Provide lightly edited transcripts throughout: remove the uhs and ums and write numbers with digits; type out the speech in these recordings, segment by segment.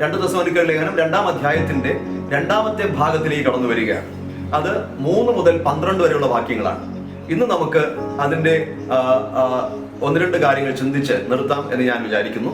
രണ്ട് തെസ്സലോനിക്കർ ലേഖനം 2-ാം അധ്യായത്തിന്റെ 2-ാമത്തെ ഭാഗത്തിലേക്ക് കടന്നു വരികയാണ്. അത് 3 മുതൽ 12 വരെയുള്ള വാക്യങ്ങളാണ്. ഇന്ന് നമുക്ക് അതിന്റെ 1-2 കാര്യങ്ങൾ ചിന്തിച്ച് നിർത്താം എന്ന് ഞാൻ വിചാരിക്കുന്നു.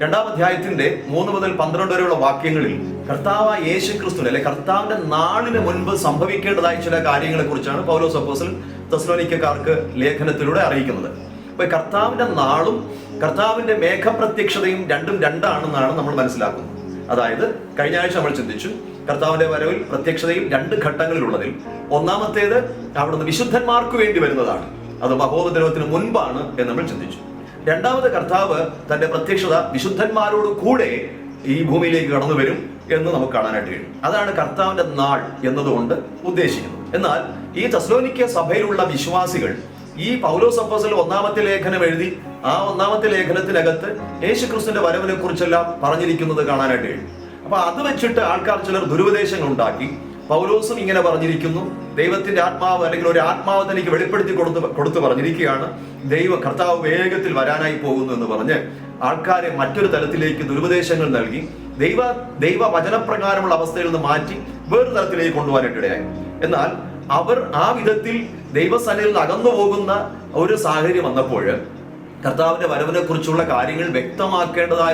2-ാം അധ്യായത്തിന്റെ 3 മുതൽ 12 വരെയുള്ള വാക്യങ്ങളിൽ കർത്താവായ യേശു ക്രിസ്തുവിനെ, അല്ലെ കർത്താവിന്റെ നാളിന് മുൻപ് സംഭവിക്കേണ്ടതായ ചില കാര്യങ്ങളെ കുറിച്ചാണ് പൗലോസ് അപ്പോസ്തലൻ തെസ്സലോനിക്കക്കാർക്ക് ലേഖനത്തിലൂടെ അറിയിക്കുന്നത്. അപ്പൊ കർത്താവിന്റെ നാളും കർത്താവിന്റെ മേഘപ്രത്യക്ഷതയും രണ്ടും രണ്ടാണെന്നാണ് നമ്മൾ മനസ്സിലാക്കുന്നത്. അതായത് കഴിഞ്ഞ ആഴ്ച നമ്മൾ ചിന്തിച്ചു, കർത്താവിന്റെ വരവിൽ പ്രത്യക്ഷതയിൽ 2 ഘട്ടങ്ങളിലുള്ളതിൽ ഒന്നാമത്തേത് അവിടുന്ന് വിശുദ്ധന്മാർക്ക് വേണ്ടി വരുന്നതാണ്, അത് മഹോപദ്രവത്തിന് മുൻപാണ് എന്ന് നമ്മൾ ചിന്തിച്ചു. രണ്ടാമത് കർത്താവ് തന്റെ പ്രത്യക്ഷത വിശുദ്ധന്മാരോട് കൂടെ ഈ ഭൂമിയിലേക്ക് കടന്നു വരും എന്ന് നമുക്ക് കാണാനായിട്ട് കഴിയും. അതാണ് കർത്താവിന്റെ നാൾ എന്നതുകൊണ്ട് ഉദ്ദേശിക്കുന്നത്. എന്നാൽ ഈ തെസ്സലോനിക്ക സഭയിലുള്ള വിശ്വാസികൾ ഈ പൗലോസ് അപ്പോസ്തലൻ 1-ാമത്തെ ലേഖനം എഴുതി ആ 1-ാമത്തെ ലേഖനത്തിനകത്ത് യേശുക്രിസ്തുവിന്റെ വരവിനെ കുറിച്ചെല്ലാം പറഞ്ഞിരിക്കുന്നത് കാണാനായിട്ട് കഴിയും. അപ്പൊ അത് വെച്ചിട്ട് ആൾക്കാർ ചിലർ ദുരുപദേശങ്ങൾ ഉണ്ടാക്കി, പൗലോസും ഇങ്ങനെ പറഞ്ഞിരിക്കുന്നു, ദൈവത്തിന്റെ ആത്മാവ് അല്ലെങ്കിൽ ഒരു ആത്മാവ് തനിക്ക് വെളിപ്പെടുത്തി കൊടുത്ത് പറഞ്ഞിരിക്കുകയാണ്, കർത്താവ് വേഗത്തിൽ വരാനായി പോകുന്നു എന്ന് പറഞ്ഞ് ആൾക്കാരെ മറ്റൊരു തലത്തിലേക്ക് ദുരുപദേശങ്ങൾ നൽകി ദൈവ വചനപ്രകാരമുള്ള അവസ്ഥയിൽ നിന്ന് മാറ്റി വേറൊരു തലത്തിലേക്ക് കൊണ്ടുപോകാനായിട്ടിടയായി. എന്നാൽ അവർ ആ വിധത്തിൽ ദൈവസന്നിധിയിൽ നിന്ന് അകന്നു പോകുന്ന ഒരു സാഹചര്യം വന്നപ്പോൾ കർത്താവിന്റെ വരവിനെ കുറിച്ചുള്ള കാര്യങ്ങൾ വ്യക്തമാക്കേണ്ടതായ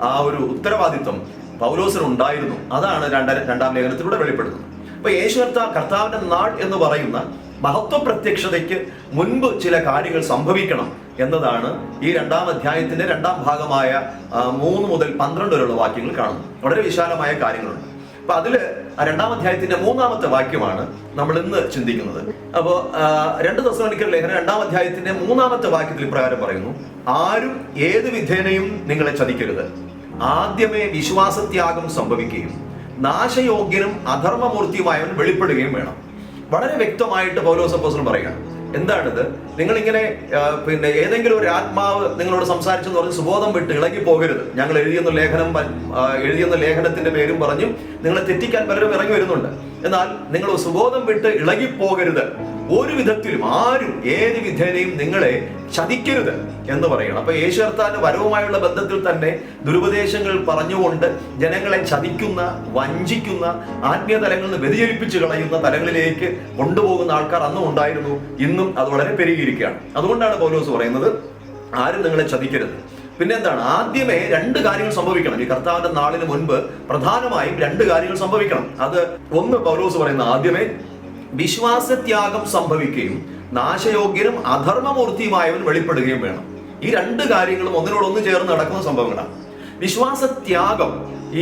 ആ ഒരു ഉത്തരവാദിത്വം പൗലോസിന് ഉണ്ടായിരുന്നു. അതാണ് 2-ാം ലേഖനത്തിലൂടെ വെളിപ്പെടുത്തുന്നത്. അപ്പൊ യേശു കർത്താവിന്റെ നാൾ എന്ന് പറയുന്ന മഹത്വ പ്രത്യക്ഷതയ്ക്ക് മുൻപ് ചില കാര്യങ്ങൾ സംഭവിക്കണം എന്നതാണ് ഈ 2-ാം അധ്യായത്തിന്റെ 2-ാം ഭാഗമായ 3 മുതൽ 12 വരെയുള്ള വാക്യങ്ങൾ കാണുന്നു. വളരെ വിശാലമായ കാര്യങ്ങളുണ്ട്. അപ്പൊ അതില് 2-ാം അധ്യായത്തിന്റെ 3-ാമത്തെ വാക്യമാണ് നമ്മൾ ഇന്ന് ചിന്തിക്കുന്നത്. അപ്പോ 2 തെസ്സലോനിക്കർ ലേഖനം 2-ാം അധ്യായത്തിന്റെ 3-ാമത്തെ വാക്യത്തിൽ ഇപ്രകാരം പറയുന്നു, ആരും ഏത് വിധേനയും നിങ്ങളെ ചതിക്കരുത്. ആദ്യമേ വിശ്വാസത്യാഗം സംഭവിക്കുകയും നാശയോഗ്യനും അധർമ്മമൂർത്തിയുമായവൻ വെളിപ്പെടുകയും വേണം. വളരെ വ്യക്തമായിട്ട് പൗലോസ് അപ്പോസ്തലൻ പറയുകയാണ്. എന്താണിത്? നിങ്ങളിങ്ങനെ ഏതെങ്കിലും ഒരു ആത്മാവ് നിങ്ങളോട് സംസാരിച്ചെന്ന് പറഞ്ഞ് സുബോധം വിട്ട് ഇളകി പോകരുത്. ഞങ്ങൾ എഴുതിയെന്ന ലേഖനത്തിന്റെ പേരും പറഞ്ഞും നിങ്ങളെ തെറ്റിക്കാൻ പലരും ഇറങ്ങി വരുന്നുണ്ട്. എന്നാൽ നിങ്ങൾ സുബോധം വിട്ട് ഇളകിപ്പോകരുത്. ഒരു വിധത്തിലും ആരും ഏത് വിധേനയും നിങ്ങളെ ചതിക്കരുത് എന്ന് പറയണം. അപ്പൊ യേശു കർത്താവിന്റെ വരവുമായുള്ള ബന്ധത്തിൽ തന്നെ ദുരുപദേശങ്ങൾ പറഞ്ഞുകൊണ്ട് ജനങ്ങളെ ചതിക്കുന്ന, വഞ്ചിക്കുന്ന, ആത്മീയ തലങ്ങളിൽ നിന്ന് വ്യതിചലിപ്പിച്ച് കളയുന്ന തലങ്ങളിലേക്ക് കൊണ്ടുപോകുന്ന ആൾക്കാർ അന്നും ഉണ്ടായിരുന്നു, ഇന്നും അത് വളരെ പെരുകിയിരിക്കുകയാണ്. അതുകൊണ്ടാണ് പൗലോസ് പറയുന്നത് ആരും നിങ്ങളെ ചതിക്കരുത്. പിന്നെ എന്താണ്? ആദ്യമേ 2 കാര്യങ്ങൾ സംഭവിക്കണം. ഈ കർത്താവിന്റെ നാളിന് മുൻപ് പ്രധാനമായും 2 കാര്യങ്ങൾ സംഭവിക്കണം. അത് ഒന്ന് പൗലോസ് പറയുന്ന, ആദ്യമേ വിശ്വാസത്യാഗം സംഭവിക്കുകയും നാശയോഗ്യനും അധർമ്മമൂർത്തിയുമായവൻ വെളിപ്പെടുകയും വേണം. ഈ 2 കാര്യങ്ങളും ഒന്നിനോടൊന്ന് ചേർന്ന് നടക്കുന്ന സംഭവങ്ങളാണ്. വിശ്വാസത്യാഗം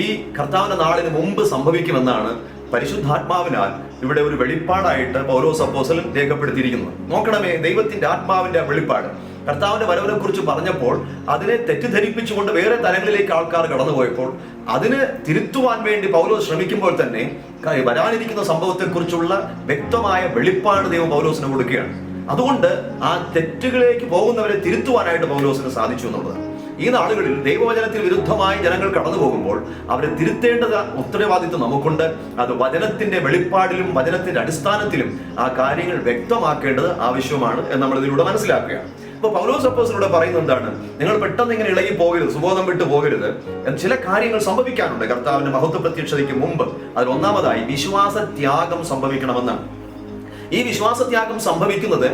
ഈ കർത്താവിന്റെ നാളിന് മുമ്പ് സംഭവിക്കുമെന്നാണ് പരിശുദ്ധാത്മാവിനാൽ ഇവിടെ ഒരു വെളിപ്പാടായിട്ട് പൗലോസ് അപ്പോസ്തലൻ രേഖപ്പെടുത്തിയിരിക്കുന്നത്. നോക്കണമേ, ദൈവത്തിന്റെ ആത്മാവിന്റെ വെളിപ്പാട് കർത്താവിന്റെ വരവിനെ കുറിച്ച് പറഞ്ഞപ്പോൾ അതിനെ തെറ്റിദ്ധരിപ്പിച്ചുകൊണ്ട് വേറെ തലങ്ങളിലേക്ക് ആൾക്കാർ കടന്നുപോയപ്പോൾ അതിന് തിരുത്തുവാൻ വേണ്ടി പൗലോസ് ശ്രമിക്കുമ്പോൾ തന്നെ വരാനിരിക്കുന്ന സംഭവത്തെക്കുറിച്ചുള്ള വ്യക്തമായ വെളിപ്പാട് ദൈവം പൗലോസിന് കൊടുക്കുകയാണ്. അതുകൊണ്ട് ആ തെറ്റുകളിലേക്ക് പോകുന്നവരെ തിരുത്തുവാനായിട്ട് പൗലോസിന് സാധിച്ചു എന്നുള്ളതാണ്. ഈ നാളുകളിൽ ദൈവവചനത്തിൽ വിരുദ്ധമായി ജനങ്ങൾ കടന്നു പോകുമ്പോൾ അവരെ തിരുത്തേണ്ടത് ഉത്തരവാദിത്വം നമുക്കുണ്ട്. അത് വചനത്തിന്റെ വെളിപ്പാടിലും വചനത്തിന്റെ അടിസ്ഥാനത്തിലും ആ കാര്യങ്ങൾ വ്യക്തമാക്കേണ്ടത് ആവശ്യമാണ് എന്ന് നമ്മൾ ഇതിലൂടെ മനസ്സിലാക്കുകയാണ്. അപ്പൊ പൗലോസ് അപ്പോസ്തലൻ പറയുന്നത് എന്താണ്? നിങ്ങൾ പെട്ടെന്ന് ഇങ്ങനെ ഇളകി പോകരുത്, സുബോധം വിട്ടു പോകരുത്. ചില കാര്യങ്ങൾ സംഭവിക്കാനുണ്ട് കർത്താവിന്റെ മഹത്വ പ്രത്യക്ഷതയ്ക്ക് മുമ്പ്. അതിൽ ഒന്നാമതായി വിശ്വാസത്യാഗം സംഭവിക്കണമെന്നാണ്. ഈ വിശ്വാസത്യാഗം സംഭവിക്കുന്നത്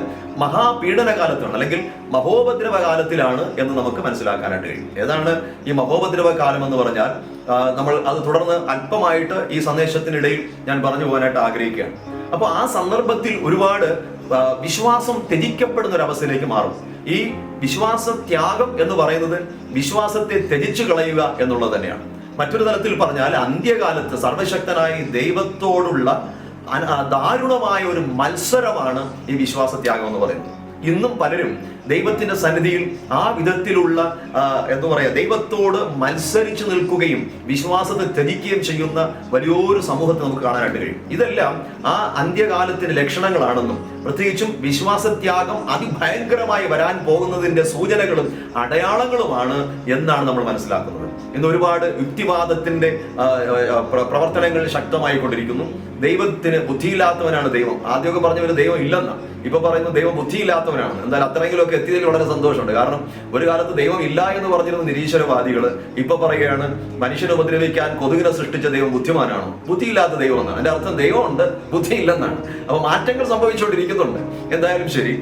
മഹാപീഡനകാലത്താണ്, അല്ലെങ്കിൽ മഹോപദ്രവകാലത്തിലാണ് എന്ന് നമുക്ക് മനസ്സിലാക്കാനായിട്ട് കഴിയും. ഏതാണ് ഈ മഹോപദ്രവ കാലം എന്ന് പറഞ്ഞാൽ? നമ്മൾ അത് തുടർന്ന് അല്പമായിട്ട് ഈ സന്ദേശത്തിനിടയിൽ ഞാൻ പറഞ്ഞു പോകാനായിട്ട് ആഗ്രഹിക്കുകയാണ്. അപ്പൊ ആ സന്ദർഭത്തിൽ ഒരുപാട് വിശ്വാസം ത്യജിക്കപ്പെടുന്ന ഒരു അവസ്ഥയിലേക്ക് മാറും. ഈ വിശ്വാസത്യാഗം എന്ന് പറയുന്നത് വിശ്വാസത്തെ ത്യജിച്ചു കളയുക എന്നുള്ളത് തന്നെയാണ്. മറ്റൊരു തലത്തിൽ പറഞ്ഞാൽ അന്ത്യകാലത്ത് സർവശക്തനായ ദൈവത്തോടുള്ള ദാരുണമായ ഒരു മത്സരമാണ് ഈ വിശ്വാസത്യാഗം എന്ന് പറയുന്നത്. ഇന്നും പലരും ദൈവത്തിന്റെ സന്നിധിയിൽ ആ വിധത്തിലുള്ള ദൈവത്തോട് മത്സരിച്ചു നിൽക്കുകയും വിശ്വാസത്തെ ത്യജിക്കുകയും ചെയ്യുന്ന വലിയൊരു സമൂഹത്തെ നമുക്ക് കാണാനായിട്ട് കഴിയും. ഇതെല്ലാം ആ അന്ത്യകാലത്തിന്റെ ലക്ഷണങ്ങളാണെന്നും പ്രത്യേകിച്ചും വിശ്വാസത്യാഗം അതിഭയങ്കരമായി വരാൻ പോകുന്നതിന്റെ സൂചനകളും അടയാളങ്ങളുമാണ് എന്നാണ് നമ്മൾ മനസ്സിലാക്കുന്നത്. ഇന്ന് ഒരുപാട് യുക്തിവാദത്തിന്റെ പ്രവർത്തനങ്ങൾ ശക്തമായി കൊണ്ടിരിക്കുന്നു. ദൈവത്തിന് ബുദ്ധിയില്ലാത്തവനാണ് ദൈവം. ആദ്യമൊക്കെ പറഞ്ഞവര് ദൈവം ഇല്ലെന്നാണ്, ഇപ്പൊ പറയുന്നത് ദൈവം ബുദ്ധിയില്ലാത്തവനാണ്. എന്നാൽ അത്രയെങ്കിലുമൊക്കെ ലെവലിലേക്ക് എത്തിയതിൽ വളരെ സന്തോഷമുണ്ട്. കാരണം ഒരു കാലത്ത് ദൈവം ഇല്ല എന്ന് പറഞ്ഞിരുന്ന നിരീശ്വരവാദികൾ ഇപ്പൊ പറയുകയാണ് മനുഷ്യനെ ഉപദ്രവിക്കാൻ കൊതുകിനെ സൃഷ്ടിച്ച ദൈവം ബുദ്ധിമാനാണോ? ബുദ്ധിയില്ലാത്ത ദൈവം എന്നാണ്. അതിന്റെ അർത്ഥം ദൈവമുണ്ട്, ബുദ്ധിയില്ലെന്നാണ്. അപ്പൊ മാറ്റങ്ങൾ സംഭവിച്ചുകൊണ്ടിരിക്കുന്നുണ്ട്. എന്തായാലും ശരി,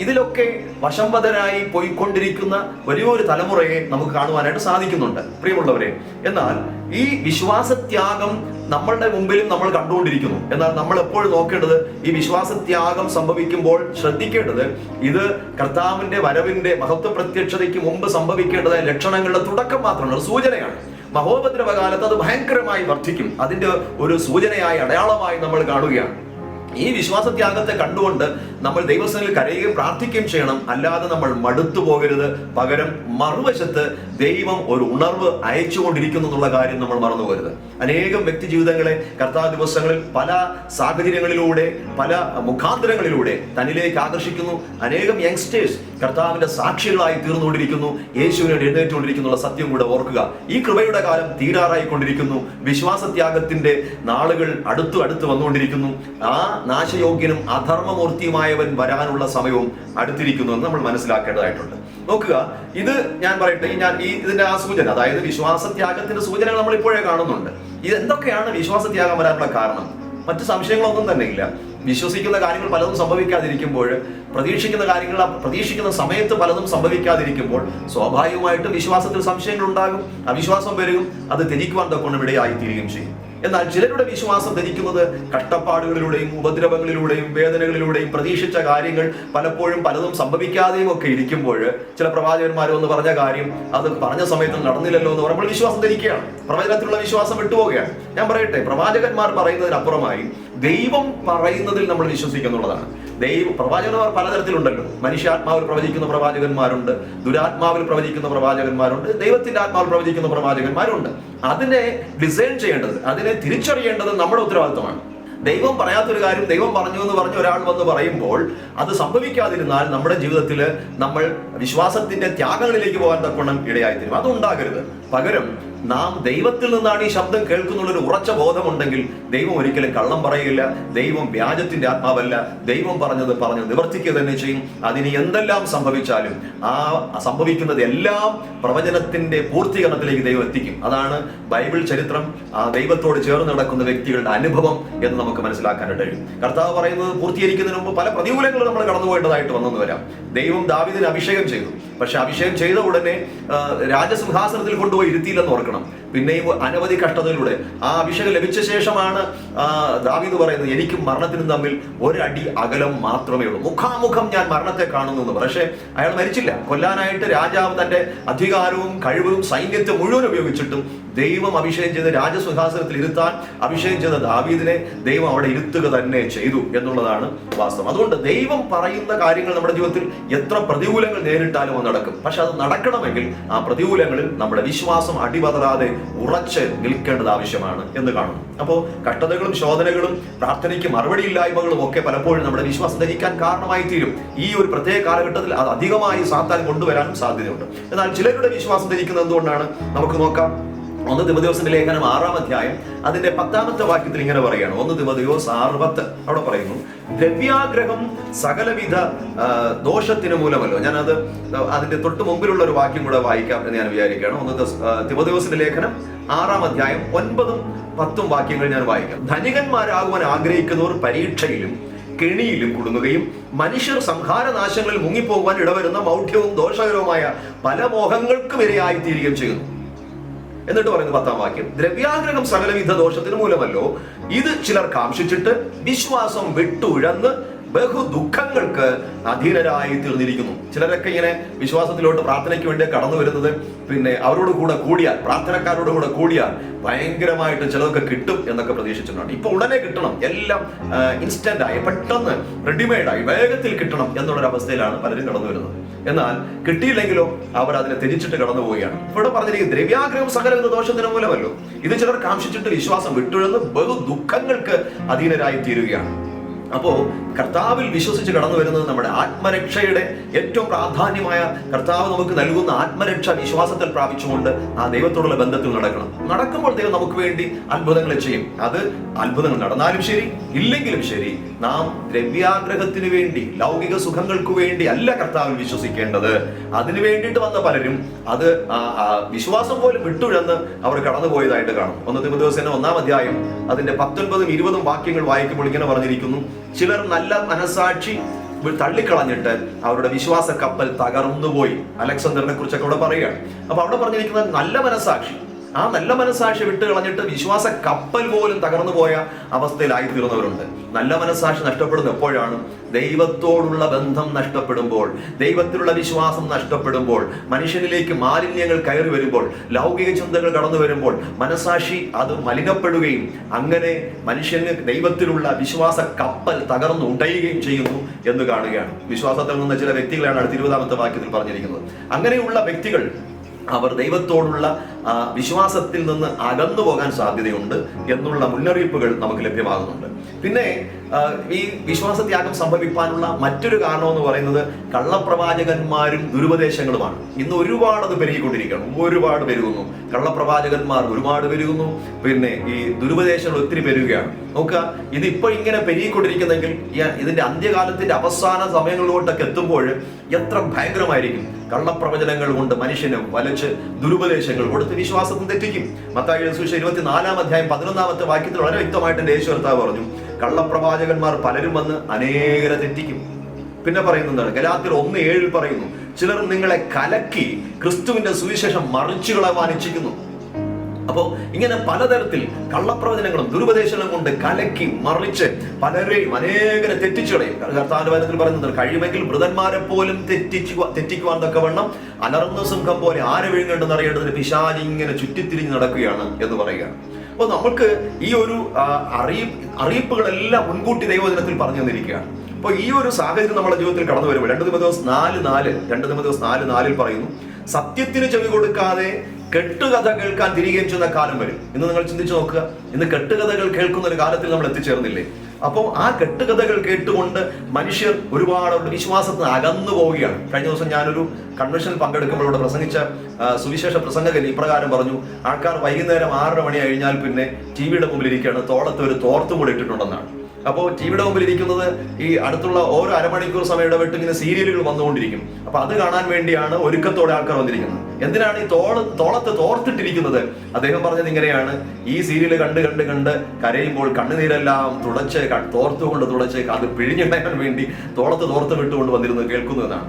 ഇതിലൊക്കെ വശംവദരായി പോയിക്കൊണ്ടിരിക്കുന്ന വലിയൊരു തലമുറയെ നമുക്ക് കാണുവാനായിട്ട് സാധിക്കുന്നുണ്ട് പ്രിയമുള്ളവരെ. എന്നാൽ ഈ വിശ്വാസത്യാഗം നമ്മളുടെ മുമ്പിലും നമ്മൾ കണ്ടുകൊണ്ടിരിക്കുന്നു. എന്നാൽ നമ്മൾ എപ്പോഴും നോക്കേണ്ടത്, ഈ വിശ്വാസത്യാഗം സംഭവിക്കുമ്പോൾ ശ്രദ്ധിക്കേണ്ടത്, ഇത് കർത്താവിന്റെ വരവിന്റെ മഹത്വ പ്രത്യക്ഷതയ്ക്ക് മുമ്പ് സംഭവിക്കേണ്ടതായ ലക്ഷണങ്ങളുടെ തുടക്കം മാത്രമാണ്, സൂചനയാണ്. മഹോപദ്രവകാലത്ത് അത് ഭയങ്കരമായി വർദ്ധിക്കും. അതിന്റെ ഒരു സൂചനയായി, അടയാളമായി നമ്മൾ കാണുകയാണ്. ഈ വിശ്വാസത്യാഗത്തെ കണ്ടുകൊണ്ട് നമ്മൾ ദൈവസന്നിധിയിൽ കരയുകയും പ്രാർത്ഥിക്കുകയും ചെയ്യണം. അല്ലാതെ നമ്മൾ മടുത്തു പോകരുത്. പകരം മറുവശത്ത് ദൈവം ഒരു ഉണർവ് അയച്ചുകൊണ്ടിരിക്കുന്നു എന്നുള്ള കാര്യം നമ്മൾ മറന്നു പോകരുത്. അനേകം വ്യക്തി ജീവിതങ്ങളെ കർത്താവ് ദിവസങ്ങളിൽ പല സാഹചര്യങ്ങളിലൂടെ, പല മുഖാന്തരങ്ങളിലൂടെ തന്നിലേക്ക് ആകർഷിക്കുന്നു. അനേകം യങ്സ്റ്റേഴ്സ് കർത്താവിന്റെ സാക്ഷികളായി തീർന്നുകൊണ്ടിരിക്കുന്നു, യേശുവിനെ എഴുന്നേറ്റുകൊണ്ടിരിക്കുന്നുള്ള സത്യം കൂടെ ഓർക്കുക. ഈ കൃപയുടെ കാലം തീരാറായിക്കൊണ്ടിരിക്കുന്നു. വിശ്വാസത്യാഗത്തിന്റെ നാളുകൾ അടുത്ത് വന്നുകൊണ്ടിരിക്കുന്നു. ആ നാശയോഗ്യനും അധർമ്മമൂർത്തിയുമായവൻ വരാനുള്ള സമയവും അടുത്തിരിക്കുന്നു എന്ന് നമ്മൾ മനസ്സിലാക്കേണ്ടതായിട്ടുണ്ട്. നോക്കുക, ഇത് ഞാൻ പറയട്ടെ, ഇതിന്റെ ആ സൂചന, അതായത് വിശ്വാസത്യാഗത്തിന്റെ സൂചനകൾ നമ്മൾ ഇപ്പോഴേ കാണുന്നുണ്ട്. ഇത് എന്തൊക്കെയാണ് വിശ്വാസത്യാഗം വരാനുള്ള കാരണം? മറ്റു സംശയങ്ങളൊന്നും തന്നെ ഇല്ല. വിശ്വസിക്കുന്ന കാര്യങ്ങൾ പലതും സംഭവിക്കാതിരിക്കുമ്പോൾ, പ്രതീക്ഷിക്കുന്ന സമയത്ത് പലതും സംഭവിക്കാതിരിക്കുമ്പോൾ സ്വാഭാവികമായിട്ടും വിശ്വാസത്തിൽ സംശയങ്ങൾ ഉണ്ടാകും, അവിശ്വാസം വരും, അത് ത്യജിക്കുവാൻ തൊക്കെ ഇടയായിത്തീരുകയും ചെയ്യും. എന്നാൽ ചിലരുടെ വിശ്വാസം ധരിക്കുന്നത് കഷ്ടപ്പാടുകളിലൂടെയും ഉപദ്രവങ്ങളിലൂടെയും വേദനകളിലൂടെയും പ്രതീക്ഷിച്ച കാര്യങ്ങൾ പലപ്പോഴും പലതും സംഭവിക്കാതെയും ഒക്കെ ഇരിക്കുമ്പോൾ, ചില പ്രവാചകന്മാരും എന്ന് പറഞ്ഞ കാര്യം അത് പറഞ്ഞ സമയത്ത് നടന്നില്ലല്ലോ എന്ന് പറയുമ്പോൾ വിശ്വാസം ധരിക്കുകയാണ്, പ്രവചനത്തിലുള്ള വിശ്വാസം വിട്ടുപോവുകയാണ്. ഞാൻ പറയട്ടെ, പ്രവാചകന്മാർ പറയുന്നതിനപ്പുറമായി ദൈവം പറയുന്നതിൽ നമ്മൾ വിശ്വസിക്കുന്നുള്ളതാണ്. പ്രവാചകന്മാർ പലതരത്തിലുണ്ടല്ലോ. മനുഷ്യാത്മാവിൽ പ്രവചിക്കുന്ന പ്രവാചകന്മാരുണ്ട്, ദുരാത്മാവിൽ പ്രവചിക്കുന്ന പ്രവാചകന്മാരുണ്ട്, ദൈവത്തിന്റെ ആത്മാവിൽ പ്രവചിക്കുന്ന പ്രവാചകന്മാരുണ്ട്. അതിനെ ഡിസൈൻ ചെയ്യേണ്ടത്, അതിനെ തിരിച്ചറിയേണ്ടത് നമ്മുടെ ഉത്തരവാദിത്തമാണ്. ദൈവം പറയാത്തൊരു കാര്യം ദൈവം പറഞ്ഞു എന്ന് പറഞ്ഞ് ഒരാൾ വന്ന് പറയുമ്പോൾ അത് സംഭവിക്കാതിരുന്നാൽ നമ്മുടെ ജീവിതത്തിൽ നമ്മൾ വിശ്വാസത്തിന്റെ ത്യാഗങ്ങളിലേക്ക് പോകാൻ തക്കവണ്ണം ഇടയായിത്തീരും. അതുണ്ടാകരുത്. പകരം നാം ദൈവത്തിൽ നിന്നാണ് ഈ ശബ്ദം കേൾക്കുന്നുള്ളൊരു ഉറച്ച ബോധമുണ്ടെങ്കിൽ ദൈവം ഒരിക്കലും കള്ളം പറയില്ല. ദൈവം വ്യാജത്തിന്റെ ആത്മാവല്ല. ദൈവം പറഞ്ഞത് നിവർത്തിക്കുക തന്നെ ചെയ്യും. അതിന് എന്തെല്ലാം സംഭവിച്ചാലും ആ സംഭവിക്കുന്നത് എല്ലാം പ്രവചനത്തിന്റെ പൂർത്തീകരണത്തിലേക്ക് ദൈവം എത്തിക്കും. അതാണ് ബൈബിൾ ചരിത്രം, ആ ദൈവത്തോട് ചേർന്ന് നടക്കുന്ന വ്യക്തികളുടെ അനുഭവം എന്ന് നമുക്ക് മനസ്സിലാക്കാനായിട്ട് കഴിയും. കർത്താവ് പറയുന്നത് പൂർത്തീകരിക്കുന്നതിന് മുമ്പ് പല പ്രതികൂലങ്ങളും നമ്മൾ കടന്നുപോകേണ്ടതായിട്ട് വന്നെന്ന് വരാം. ദൈവം ദാവീദിനെ അഭിഷേകം ചെയ്തു. പക്ഷെ അഭിഷേകം ചെയ്ത ഉടനെ രാജസിംഹാസനത്തിൽ കൊണ്ടുപോയി ഇരുത്തിയില്ലെന്ന് ഓർക്കണം. പിന്നെയും അനവധി കഷ്ടതയിലൂടെ ആ അഭിഷേകം ലഭിച്ച ശേഷമാണ് ദാവീദ് പറയുന്നത്, എനിക്കും മരണത്തിനും തമ്മിൽ ഒരടി അകലം മാത്രമേ ഉള്ളൂ, മുഖാമുഖം ഞാൻ മരണത്തെ കാണുന്നു എന്ന്. പക്ഷേ അയാൾ മരിച്ചില്ല. കൊല്ലാനായിട്ട് രാജാവ് തന്റെ അധികാരവും കഴിവും സൈന്യത്തെ മുഴുവൻ ഉപയോഗിച്ചിട്ടും ദൈവം അഭിഷേകം ചെയ്ത് രാജസിംഹാസനത്തിൽ ഇരുത്താൻ അഭിഷേകം ചെയ്ത ദാവീദിനെ ദൈവം അവിടെ ഇരുത്തുക തന്നെ ചെയ്തു എന്നുള്ളതാണ് വാസ്തവം. അതുകൊണ്ട് ദൈവം പറയുന്ന കാര്യങ്ങൾ നമ്മുടെ ജീവിതത്തിൽ എത്ര പ്രതികൂലങ്ങൾ നേരിട്ടാലും അത് നടക്കും. പക്ഷെ അത് നടക്കണമെങ്കിൽ ആ പ്രതികൂലങ്ങളിൽ നമ്മുടെ വിശ്വാസം അടിപതറാതെ ഉറച്ച് നിൽക്കേണ്ടത് ആവശ്യമാണ് എന്ന് കാണുന്നു. അപ്പോൾ കഷ്ടതകളും ശോധനകളും പ്രാർത്ഥനയ്ക്ക് മറുപടിയില്ലായ്മകളും ഒക്കെ പലപ്പോഴും നമ്മുടെ വിശ്വാസം ധരിക്കാൻ കാരണമായി തീരും. ഈ ഒരു പ്രത്യേക കാലഘട്ടത്തിൽ അത് അധികമായി സാത്താൻ കൊണ്ടുവരാനും സാധ്യതയുണ്ട്. എന്നാൽ ചിലരുടെ വിശ്വാസം ധരിക്കുന്നത് എന്തുകൊണ്ടാണ് നമുക്ക് നോക്കാം. 1 തിമോഥെയോസിന്റെ ലേഖനം 6-ാം അധ്യായം അതിന്റെ 10-ാമത്തെ വാക്യത്തിൽ ഇങ്ങനെ പറയുകയാണ്. 1 തിമോഥെയോസ് 6:10 അവിടെ പറയുന്നു, ദ്രവ്യാഗ്രഹം സകലവിധ ദോഷത്തിന് മൂലമല്ലോ. ഞാനത് അതിന്റെ തൊട്ട് മുമ്പിലുള്ള ഒരു വാക്യം കൂടെ വായിക്കാം എന്ന് ഞാൻ വിചാരിക്കുകയാണ്. 1 തിമോഥെയോസിന്റെ ലേഖനം 6-ാം അധ്യായം 9-ഉം 10-ഉം വാക്യങ്ങൾ ഞാൻ വായിക്കാം. ധനികന്മാരാകുവാൻ ആഗ്രഹിക്കുന്നവർ പരീക്ഷയിലും കെണിയിലും കുടുങ്ങുകയും മനുഷ്യർ സംഹാരനാശങ്ങളിൽ മുങ്ങിപ്പോകുവാൻ ഇടവരുന്ന മൗഢ്യവും ദോഷകരവുമായ പല മോഹങ്ങൾക്കും ഇരയായി തീരുകയും ചെയ്യുന്നു. എന്നിട്ട് പറയുന്നു 10-ാം വാക്യം, ദ്രവ്യാഗ്രഹം സകലവിധ ദോഷത്തിന് മൂലമല്ലോ, ഇത് ചിലർ കാംക്ഷിച്ചിട്ട് വിശ്വാസം വിട്ടുഴന്ന് ബഹു ദുഃഖങ്ങൾക്ക് അധീനരായി തീർന്നിരിക്കുന്നു. ചിലരൊക്കെ ഇങ്ങനെ വിശ്വാസത്തിലോട്ട് പ്രാർത്ഥനയ്ക്ക് വേണ്ടി കടന്നു വരുന്നത് പിന്നെ അവരോട് കൂടെ കൂടിയാൽ, പ്രാർത്ഥനക്കാരോട് കൂടെ കൂടിയാൽ ഭയങ്കരമായിട്ട് ചിലതൊക്കെ കിട്ടും എന്നൊക്കെ പ്രതീക്ഷിച്ചിട്ടുണ്ട്. ഇപ്പൊ ഉടനെ കിട്ടണം, എല്ലാം ഇൻസ്റ്റന്റ് ആയി, പെട്ടെന്ന് റെഡിമെയ്ഡായി, വേഗത്തിൽ കിട്ടണം എന്നുള്ളൊരവസ്ഥയിലാണ് പലരും കടന്നു വരുന്നത്. എന്നാൽ കിട്ടിയില്ലെങ്കിലോ അവർ അതിനെ ത്യജിച്ചിട്ട് കടന്നു പോവുകയാണ്. ഇവിടെ പറഞ്ഞിരിക്കുന്നത് ദ്രവ്യാഗ്രഹം സകലവിധ ദോഷത്തിന് മൂലമല്ലോ, ഇത് ചിലർ കാംക്ഷിച്ചിട്ട് വിശ്വാസം വിട്ടുഴന്ന് ബഹു ദുഃഖങ്ങൾക്ക് അധീനരായി തീരുകയാണ്. അപ്പോ കർത്താവിൽ വിശ്വസിച്ച് കടന്നു വരുന്നത് നമ്മുടെ ആത്മരക്ഷയുടെ ഏറ്റവും പ്രാധാന്യമായ കർത്താവ് നമുക്ക് നൽകുന്ന ആത്മരക്ഷ വിശ്വാസത്തിൽ പ്രാപിച്ചുകൊണ്ട് ആ ദൈവത്തോടുള്ള ബന്ധത്തിൽ നടക്കുമ്പോൾ ദൈവം നമുക്ക് വേണ്ടി അത്ഭുതങ്ങൾ ചെയ്യും. അത് അത്ഭുതങ്ങൾ നടന്നാലും ശരി, ഇല്ലെങ്കിലും ശരി, നാം ദ്രവ്യാഗ്രഹത്തിന് വേണ്ടി, ലൗകിക സുഖങ്ങൾക്ക് വേണ്ടി അല്ല കർത്താവിൽ വിശ്വസിക്കേണ്ടത്. അതിനു വേണ്ടിയിട്ട് വന്ന പലരും അത് വിശ്വാസം പോലും വിട്ടുഴന്ന് അവർ കടന്നുപോയതായിട്ട് കാണും. 1 തിമോഥെയോസിന്റെ 1-ാം അധ്യായം അതിന്റെ 19-ഉം 20-ഉം വാക്യങ്ങൾ വായിക്കുമ്പോൾ ഇങ്ങനെ പറഞ്ഞിരിക്കുന്നു: ചിലർ നല്ല മനസാക്ഷി തള്ളിക്കളഞ്ഞിട്ട് അവരുടെ വിശ്വാസ കപ്പൽ തകർന്നുപോയി. അലക്സാണ്ടറിനെ കുറിച്ചൊക്കെ അവിടെ പറയുകയാണ്. അപ്പൊ അവിടെ പറഞ്ഞിരിക്കുന്നത് നല്ല മനസാക്ഷി, ആ നല്ല മനസാക്ഷി വിട്ട് കളഞ്ഞിട്ട് വിശ്വാസ കപ്പൽ പോലും തകർന്നു പോയ അവസ്ഥയിലായി തീർന്നവരുണ്ട്. നല്ല മനസാക്ഷി നഷ്ടപ്പെടുന്ന എപ്പോഴാണ്? ദൈവത്തോടുള്ള ബന്ധം നഷ്ടപ്പെടുമ്പോൾ, ദൈവത്തിലുള്ള വിശ്വാസം നഷ്ടപ്പെടുമ്പോൾ, മനുഷ്യനിലേക്ക് മാലിന്യങ്ങൾ കയറി വരുമ്പോൾ, ലൗകിക ചിന്തകൾ കടന്നു വരുമ്പോൾ മനസാക്ഷി അത് മലിനപ്പെടുകയും അങ്ങനെ മനുഷ്യന് ദൈവത്തിലുള്ള വിശ്വാസ കപ്പൽ തകർന്നു ഉടയുകയും ചെയ്യുന്നു എന്ന് കാണുകയാണ്. വിശ്വാസത്തിൽ നിന്ന് ചില വ്യക്തികളാണ് അടുത്ത 20-ാമത്തെ വാക്യത്തിൽ പറഞ്ഞിരിക്കുന്നത്. അങ്ങനെയുള്ള വ്യക്തികൾ അവർ ദൈവത്തോടുള്ള വിശ്വാസത്തിൽ നിന്ന് അകന്നു പോകാൻ സാധ്യതയുണ്ട് എന്നുള്ള മുന്നറിയിപ്പുകൾ നമുക്ക് ലഭ്യമാകുന്നുണ്ട്. പിന്നെ ഈ വിശ്വാസത്യാഗം സംഭവിക്കാനുള്ള മറ്റൊരു കാരണം എന്ന് പറയുന്നത് കള്ളപ്രവാചകന്മാരും ദുരുപദേശങ്ങളുമാണ്. ഇന്ന് ഒരുപാട് അത് പെരുകിക്കൊണ്ടിരിക്കുകയാണ്, ഒരുപാട് പെരുകുന്നു. കള്ളപ്രവാചകന്മാർ ഒരുപാട് പെരുകുന്നു, പിന്നെ ഈ ദുരുപദേശങ്ങൾ ഒത്തിരി പെരുകുകയാണ്. നോക്കുക, ഇതിപ്പോൾ ഇങ്ങനെ പെരുകിക്കൊണ്ടിരിക്കുന്നെങ്കിൽ ഇതിന്റെ അന്ത്യകാലത്തിന്റെ അവസാന സമയങ്ങളിലോട്ടൊക്കെ എത്തുമ്പോൾ എത്ര ഭയങ്കരമായിരിക്കും. കള്ളപ്രവചനങ്ങൾ കൊണ്ട് മനുഷ്യനെ വലച്ച് ദുരുപദേശങ്ങൾ കൊടുത്ത് വിശ്വാസത്തിൽ തെറ്റിക്കും. മത്തായിയുടെ സുവിശേഷം 24-ാം അധ്യായം 11-ാമത്തെ വാക്യത്തിൽ വളരെ വ്യക്തമായിട്ട് എൻ്റെ യേശു കർത്താവ് പറഞ്ഞു, കള്ളപ്രവാചകന്മാർ പലരും വന്ന് അനേകരെ തെറ്റിക്കും. പിന്നെ പറയുന്നതാണ് ഗലാത്യർ 1:7 പറയുന്നു, ചിലർ നിങ്ങളെ കലക്കി ക്രിസ്തുവിന്റെ സുവിശേഷം മറിച്ചു കളയാൻ ഇച്ഛിക്കുന്നു. അപ്പോൾ ഇങ്ങനെ പലതരത്തിൽ കള്ളപ്രവചനങ്ങളും ദുരുപദേശങ്ങളും കൊണ്ട് കലക്കി മറിച്ച് പലരെയും അനേകരെ തെറ്റിച്ചു കളയും. കർത്താവിന്റെ വചനത്തിൽ പറയുന്നത് കഴിയുമെങ്കിൽ മൃതന്മാരെ പോലും തെറ്റിക്കുവാൻ തക്കവണ്ണം അലർന്ന സിംഹം പോലെ ആരെ വിഴുങ്ങേണ്ടെന്ന് അറിയേണ്ടതിന് പിശാച് ഇങ്ങനെ ചുറ്റിത്തിരിഞ്ഞ് നടക്കുകയാണ് എന്ന് പറയുകയാണ്. അപ്പോൾ നമുക്ക് ഈ ഒരു അറിയിപ്പുകളെല്ലാം മുൻകൂട്ടി ദൈവവചനത്തിൽ പറഞ്ഞു തന്നിരിക്കുകയാണ്. അപ്പോൾ ഈ ഒരു സാഹചര്യം നമ്മുടെ ജീവിതത്തിൽ കടന്നു വരുമ്പോൾ 2 തിമോഥെയോസ് 4:4 പറയുന്നു, സത്യത്തിന് ചെവി കൊടുക്കാതെ കെട്ടുകഥ കേൾക്കാൻ തിരികെ ചെയ്യുന്ന കാലം വരും. ഇന്ന് നിങ്ങൾ ചിന്തിച്ചു നോക്കുക, ഇന്ന് കെട്ടുകഥകൾ കേൾക്കുന്ന ഒരു കാലത്തിൽ നമ്മൾ എത്തിച്ചേർന്നില്ലേ? അപ്പോൾ ആ കെട്ടുകഥകൾ കേട്ടുകൊണ്ട് മനുഷ്യർ ഒരുപാട് വിശ്വാസത്തിന് അകന്നു പോവുകയാണ്. കഴിഞ്ഞ ദിവസം ഞാനൊരു കൺവെൻഷനിൽ പങ്കെടുക്കുമ്പോൾ ഇവിടെ പ്രസംഗിച്ച സുവിശേഷ പ്രസംഗകൻ ഇപ്രകാരം പറഞ്ഞു, ആൾക്കാർ വൈകുന്നേരം 6:30 മണി കഴിഞ്ഞാൽ പിന്നെ ടിവിയുടെ മുമ്പിൽ ഇരിക്കുകയാണ്, തോളത്ത് ഒരു തോർത്തും കൂടി ഇട്ടിട്ടുണ്ടെന്നാണ്. അപ്പോൾ ടിവിയുടെ മുമ്പിൽ ഇരിക്കുന്നത് ഈ അടുത്തുള്ള ഓരോ അരമണിക്കൂർ സമയം ഇടവിട്ട് ഇങ്ങനെ സീരിയലുകൾ വന്നുകൊണ്ടിരിക്കും. അപ്പൊ അത് കാണാൻ വേണ്ടിയാണ് ഒരുക്കത്തോടെ ആൾക്കാർ വന്നിരിക്കുന്നത്. എന്തിനാണ് ഈ തോളത്ത് തോർത്തിട്ടിരിക്കുന്നത്? അദ്ദേഹം പറഞ്ഞത് ഇങ്ങനെയാണ്, ഈ സീരിയൽ കണ്ട് കരയുമ്പോൾ കണ്ണുനീരെല്ലാം തോർത്തുകൊണ്ട് തുടച്ച് അത് പിഴിഞ്ഞിടാൻ വേണ്ടി തോളത്ത് തോർത്ത് വിട്ടുകൊണ്ട് വന്നിരുന്നത് കേൾക്കുന്നതാണ്.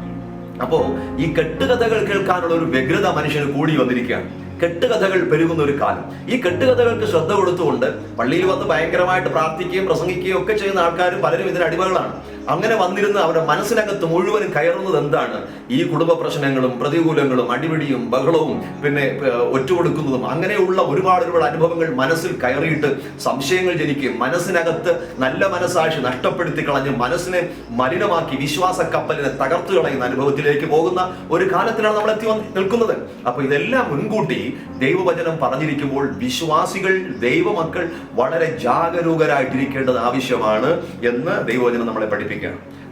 അപ്പോ ഈ കെട്ടുകഥകൾ കേൾക്കാനുള്ള ഒരു വ്യഗ്രത മനുഷ്യന് കൂടി വന്നിരിക്കുകയാണ്. കെട്ടുകഥകൾ പെരുകുന്ന ഒരു കാലം. ഈ കെട്ടുകഥകൾക്ക് ശ്രദ്ധ കൊടുത്തുകൊണ്ട് പള്ളിയിൽ വന്ന് ഭയങ്കരമായിട്ട് പ്രാർത്ഥിക്കുകയും പ്രസംഗിക്കുകയും ഒക്കെ ചെയ്യുന്ന ആൾക്കാർ പലരും ഇതിന് അടിമകളാണ്. അങ്ങനെ വന്നിരുന്ന് അവരുടെ മനസ്സിനകത്ത് മുഴുവനും കയറുന്നത് എന്താണ്? ഈ കുടുംബ പ്രശ്നങ്ങളും പ്രതികൂലങ്ങളും അടിപിടിയും ബഹളവും പിന്നെ ഒറ്റുകൊടുക്കുന്നതും അങ്ങനെയുള്ള ഒരുപാട് അനുഭവങ്ങൾ മനസ്സിൽ കയറിയിട്ട് സംശയങ്ങൾ ജനിക്കുകയും മനസ്സിനകത്ത് നല്ല മനസാക്ഷി നഷ്ടപ്പെടുത്തി കളഞ്ഞ് മനസ്സിനെ മലിനമാക്കി വിശ്വാസ കപ്പലിനെ തകർത്തു കളയുന്ന അനുഭവത്തിലേക്ക് പോകുന്ന ഒരു കാലത്തിലാണ് നമ്മൾ എത്തി നിൽക്കുന്നത്. അപ്പൊ ഇതെല്ലാം മുൻകൂട്ടി ദൈവവചനം പറഞ്ഞിരിക്കുമ്പോൾ വിശ്വാസികൾ, ദൈവമക്കൾ വളരെ ജാഗരൂകരായിട്ടിരിക്കേണ്ടത് ആവശ്യമാണ് എന്ന് ദൈവവചനം നമ്മളെ പഠിപ്പിക്കുകയാണ്.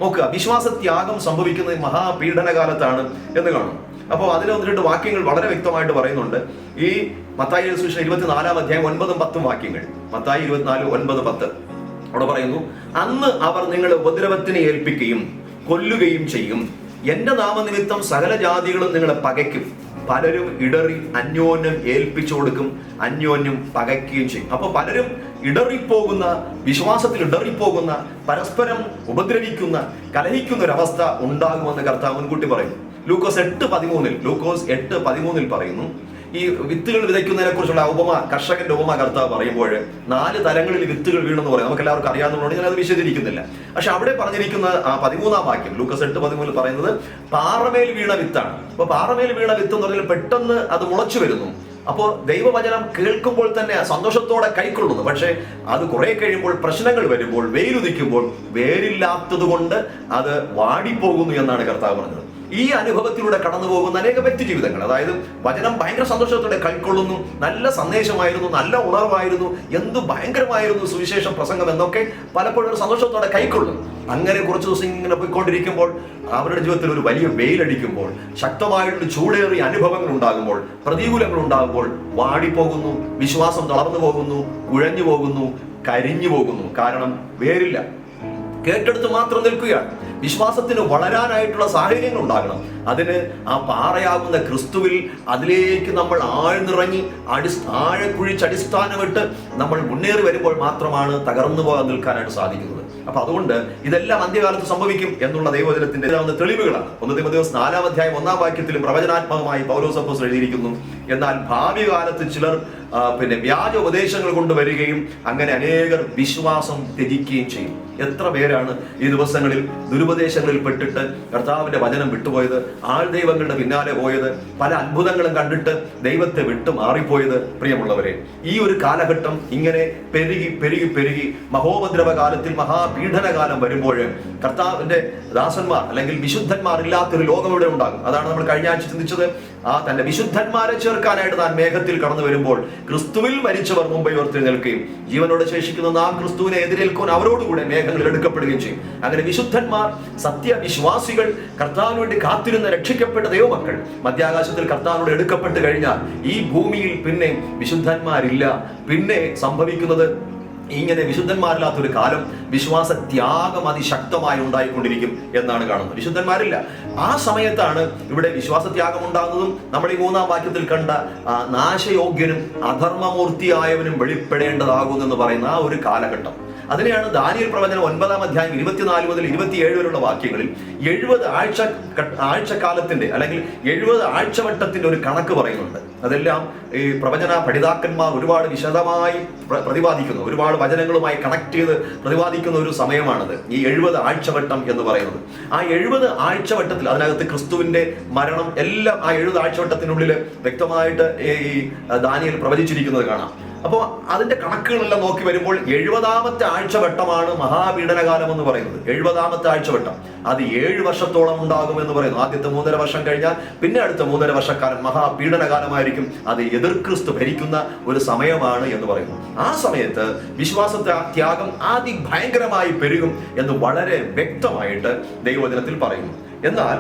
നോക്കുക, വിശ്വാസത്യാഗം സംഭവിക്കുന്നത് മഹാപീഡന കാലത്താണ് എന്ന് കാണും. അപ്പോൾ അതിൽ 1-2 വാക്യങ്ങൾ വളരെ വ്യക്തമായിട്ട് പറയുന്നുണ്ട്. ഈ മത്തായി സുവിശേഷം 24-ാം അധ്യായം 9-10 വാക്യങ്ങൾ. മത്തായി 24:9-10 അവിടെ പറയുന്നു, അന്ന് അവർ നിങ്ങളെ ഉപദ്രവത്തിന് ഏൽപ്പിക്കുകയും കൊല്ലുകയും ചെയ്യും. എന്റെ നാമനിമിത്തം സകല ജാതികളും നിങ്ങളെ പകയ്ക്കും. പലരും ഇടറി അന്യോന്യം ഏൽപ്പിച്ചു കൊടുക്കും, അന്യോന്യം പകയ്ക്കുകയും ചെയ്യും. അപ്പൊ പലരും ഇടറിപ്പോകുന്ന, വിശ്വാസത്തിൽ ഇടറിപ്പോകുന്ന, പരസ്പരം ഉപദ്രവിക്കുന്ന, കലഹിക്കുന്ന ഒരു അവസ്ഥ ഉണ്ടാകുമെന്ന് കർത്താവ് മുൻകൂട്ടി പറയുന്നു. ലൂക്കോസ് 8:13 പറയുന്നു, ഈ വിത്തുകൾ വിതയ്ക്കുന്നതിനെ കുറിച്ചുള്ള ഉപമ, കർഷകന്റെ ഉപമ കർത്താവ് പറയുമ്പോൾ 4 തലങ്ങളിൽ വിത്തുകൾ വീണെന്ന് പറയും. നമുക്ക് എല്ലാവർക്കും അറിയാവുന്നതുകൊണ്ട് ഞാൻ അത് വിശദീകരിക്കുന്നില്ല. പക്ഷെ അവിടെ പറഞ്ഞിരിക്കുന്ന 13-ാം വാക്യം ലൂക്കോസ് 8:13 പറയുന്നത് പാറമേൽ വീണ വിത്താണ്. അപ്പൊ പാറമേൽ വീണ വിത്ത് എന്ന് പറഞ്ഞാൽ പെട്ടെന്ന് അത് മുളച്ചു വരുന്നു. അപ്പോൾ ദൈവവചനം കേൾക്കുമ്പോൾ തന്നെ സന്തോഷത്തോടെ കൈക്കൊള്ളുന്നു. പക്ഷെ അത് കുറെ കഴിയുമ്പോൾ പ്രശ്നങ്ങൾ വരുമ്പോൾ, വെയിലുദിക്കുമ്പോൾ വേരില്ലാത്തത് കൊണ്ട് അത് വാടിപ്പോകുന്നു എന്നാണ് കർത്താവ് പറഞ്ഞത്. ഈ അനുഭവത്തിലൂടെ കടന്നു പോകുന്ന അനേക വ്യക്തി ജീവിതങ്ങൾ, അതായത് വചനം ഭയങ്കര സന്തോഷത്തോടെ കൈക്കൊള്ളുന്നു, നല്ല സന്ദേശമായിരുന്നു, നല്ല ഉണർവായിരുന്നു, എന്ത് ഭയങ്കരമായിരുന്നു സുവിശേഷ പ്രസംഗം എന്നൊക്കെ പലപ്പോഴും സന്തോഷത്തോടെ കൈക്കൊള്ളും. അങ്ങനെ കുറച്ച് ദിവസം ഇങ്ങനെ പോയിക്കൊണ്ടിരിക്കുമ്പോൾ അവരുടെ ജീവിതത്തിൽ ഒരു വലിയ വെയിലടിക്കുമ്പോൾ, ശക്തമായിട്ടുള്ള ചൂടേറിയ അനുഭവങ്ങൾ ഉണ്ടാകുമ്പോൾ, പ്രതികൂലങ്ങൾ ഉണ്ടാകുമ്പോൾ വാടിപ്പോകുന്നു, വിശ്വാസം തളർന്നു പോകുന്നു, കുഴഞ്ഞു പോകുന്നു, കരിഞ്ഞു പോകുന്നു. കാരണം വേരില്ല, കേട്ടെടുത്ത് മാത്രം നിൽക്കുകയാണ്. വിശ്വാസത്തിന് വളരാനായിട്ടുള്ള സാഹചര്യങ്ങൾ ഉണ്ടാകണം. അതിന് ആ പാറയാകുന്ന ക്രിസ്തുവിൽ അതിലേക്ക് നമ്മൾ ആഴ്ന്നിറങ്ങി ആഴക്കുഴിച്ച് അടിസ്ഥാനമിട്ട് നമ്മൾ മുന്നേറി വരുമ്പോൾ മാത്രമാണ് തകർന്നു പോകാൻ നിൽക്കാനായിട്ട് സാധിക്കുന്നത്. അപ്പൊ അതുകൊണ്ട് ഇതെല്ലാം അന്ത്യകാലത്ത് സംഭവിക്കും എന്നുള്ള ദൈവവചനത്തിന്റെ തെളിവുകളാണ്. 1 തിമോഥെയോസ് 4-ാം അധ്യായം 1-ാം വാക്യത്തിലും പ്രവചനാത്മകമായി പൗലോസ് അപ്പോസ്തലൻ എഴുതിയിരിക്കുന്നു, എന്നാൽ ഭാവി കാലത്ത് ചിലർ വ്യാജ ഉപദേശങ്ങൾ കൊണ്ടുവരികയും അങ്ങനെ അനേകർ വിശ്വാസം ത്യജിക്കുകയും ചെയ്യും. എത്ര പേരാണ് ഈ ദിവസങ്ങളിൽ ദുരുപദേശങ്ങളിൽ പെട്ടിട്ട് കർത്താവിന്റെ വചനം വിട്ടുപോയത്, ആൾദൈവങ്ങളുടെ പിന്നാലെ പോയത്, പല അത്ഭുതങ്ങളും കണ്ടിട്ട് ദൈവത്തെ വിട്ടു മാറിപ്പോയത്? പ്രിയമുള്ളവരെ, ഈ ഒരു കാലഘട്ടം ഇങ്ങനെ പെരുകി പെരുകി പെരുകി മഹോപദ്രവ കാലത്തിൽ, മഹാപീഡനകാലം വരുമ്പോൾ കർത്താവിന്റെ ദാസന്മാർ അല്ലെങ്കിൽ വിശുദ്ധന്മാർ ഇല്ലാത്തൊരു ലോകം ഇവിടെ ഉണ്ടാകും. അതാണ് നമ്മൾ കഴിഞ്ഞ ആഴ്ച ചിന്തിച്ചത്. തന്റെ വിശുദ്ധന്മാരെ ചേർക്കാനായിട്ട് താൻ മേഘത്തിൽ കടന്നു വരുമ്പോൾ ക്രിസ്തുവിൽ മരിച്ചവർ മുമ്പ് ഉയർത്തെഴുന്നേൽക്കുകയും ജീവനോടെ ശേഷിക്കുന്ന ആ ക്രിസ്തുവിനെ എതിരേൽക്കാൻ അവരോടുകൂടെ മേഘങ്ങളിൽ എടുക്കപ്പെടുകയും ചെയ്യും. അങ്ങനെ വിശുദ്ധന്മാർ, സത്യവിശ്വാസികൾ, കർത്താവിന് വേണ്ടി കാത്തിരുന്ന രക്ഷിക്കപ്പെട്ട ദൈവമക്കൾ മധ്യാകാശത്തിൽ കർത്താവിനോട് എടുക്കപ്പെട്ട് കഴിഞ്ഞാൽ ഈ ഭൂമിയിൽ പിന്നെ വിശുദ്ധന്മാരില്ല. പിന്നെ സംഭവിക്കുന്നത് ഇങ്ങനെ വിശുദ്ധന്മാരില്ലാത്തൊരു കാലം, വിശ്വാസ ത്യാഗം അതിശക്തമായി ഉണ്ടായിക്കൊണ്ടിരിക്കും എന്നാണ് കാണുന്നത്. വിശുദ്ധന്മാരില്ല. ആ സമയത്താണ് ഇവിടെ വിശ്വാസത്യാഗം ഉണ്ടാകുന്നതും നമ്മൾ ഈ 3-ാം വാക്യത്തിൽ കണ്ട നാശയോഗ്യനും അധർമ്മമൂർത്തിയായവനും വെളിപ്പെടേണ്ടതാകുന്നെന്ന് പറയുന്ന ആ ഒരു കാലഘട്ടം. അതിനെയാണ് ദാനിയേൽ പ്രവചനം 9-ാം അധ്യായം 24 മുതൽ 27 വരെയുള്ള വാക്യങ്ങളിൽ 70 ആഴ്ചക്കാലത്തിന്റെ അല്ലെങ്കിൽ 70 ആഴ്ചവട്ടത്തിന്റെ ഒരു കണക്ക് പറയുന്നുണ്ട്. അതെല്ലാം ഈ പ്രവചന പഠിതാക്കന്മാർ ഒരുപാട് വിശദമായി പ്രതിപാദിക്കുന്നു, ഒരുപാട് വചനങ്ങളുമായി കണക്ട് ചെയ്ത് പ്രതിപാദിക്കുന്ന ഒരു സമയമാണത്, ഈ 70 ആഴ്ചവട്ടം എന്ന് പറയുന്നത്. ആ 70 ആഴ്ചവട്ടത്തിൽ അതിനകത്ത് ക്രിസ്തുവിന്റെ മരണം എല്ലാം ആ 70 ആഴ്ചവട്ടത്തിനുള്ളിൽ വ്യക്തമായിട്ട് ഈ ദാനിയേൽ പ്രവചിച്ചിരിക്കുന്നത് കാണാം. അപ്പോൾ അതിന്റെ കണക്കുകളെല്ലാം നോക്കി വരുമ്പോൾ 70-ാമത്തെ ആഴ്ചവട്ടമാണ് മഹാപീഡനകാലം എന്ന് പറയുന്നത്. 70-ാമത്തെ ആഴ്ചവട്ടം അത് 7 വർഷത്തോളം ഉണ്ടാകുമെന്ന് പറയുന്നു. ആദ്യത്തെ 3.5 വർഷം കഴിഞ്ഞാൽ പിന്നെ അടുത്ത 3.5 വർഷക്കാലം മഹാപീഡനകാലമായിരിക്കും. അത് എതിർ ക്രിസ്തു ഭരിക്കുന്ന ഒരു സമയമാണ് എന്ന് പറയുന്നു. ആ സമയത്ത് വിശ്വാസ ത്യാഗം അതിഭയങ്കരമായി പെരുകും എന്ന് വളരെ വ്യക്തമായിട്ട് ദൈവവചനത്തിൽ പറയുന്നു. എന്നാൽ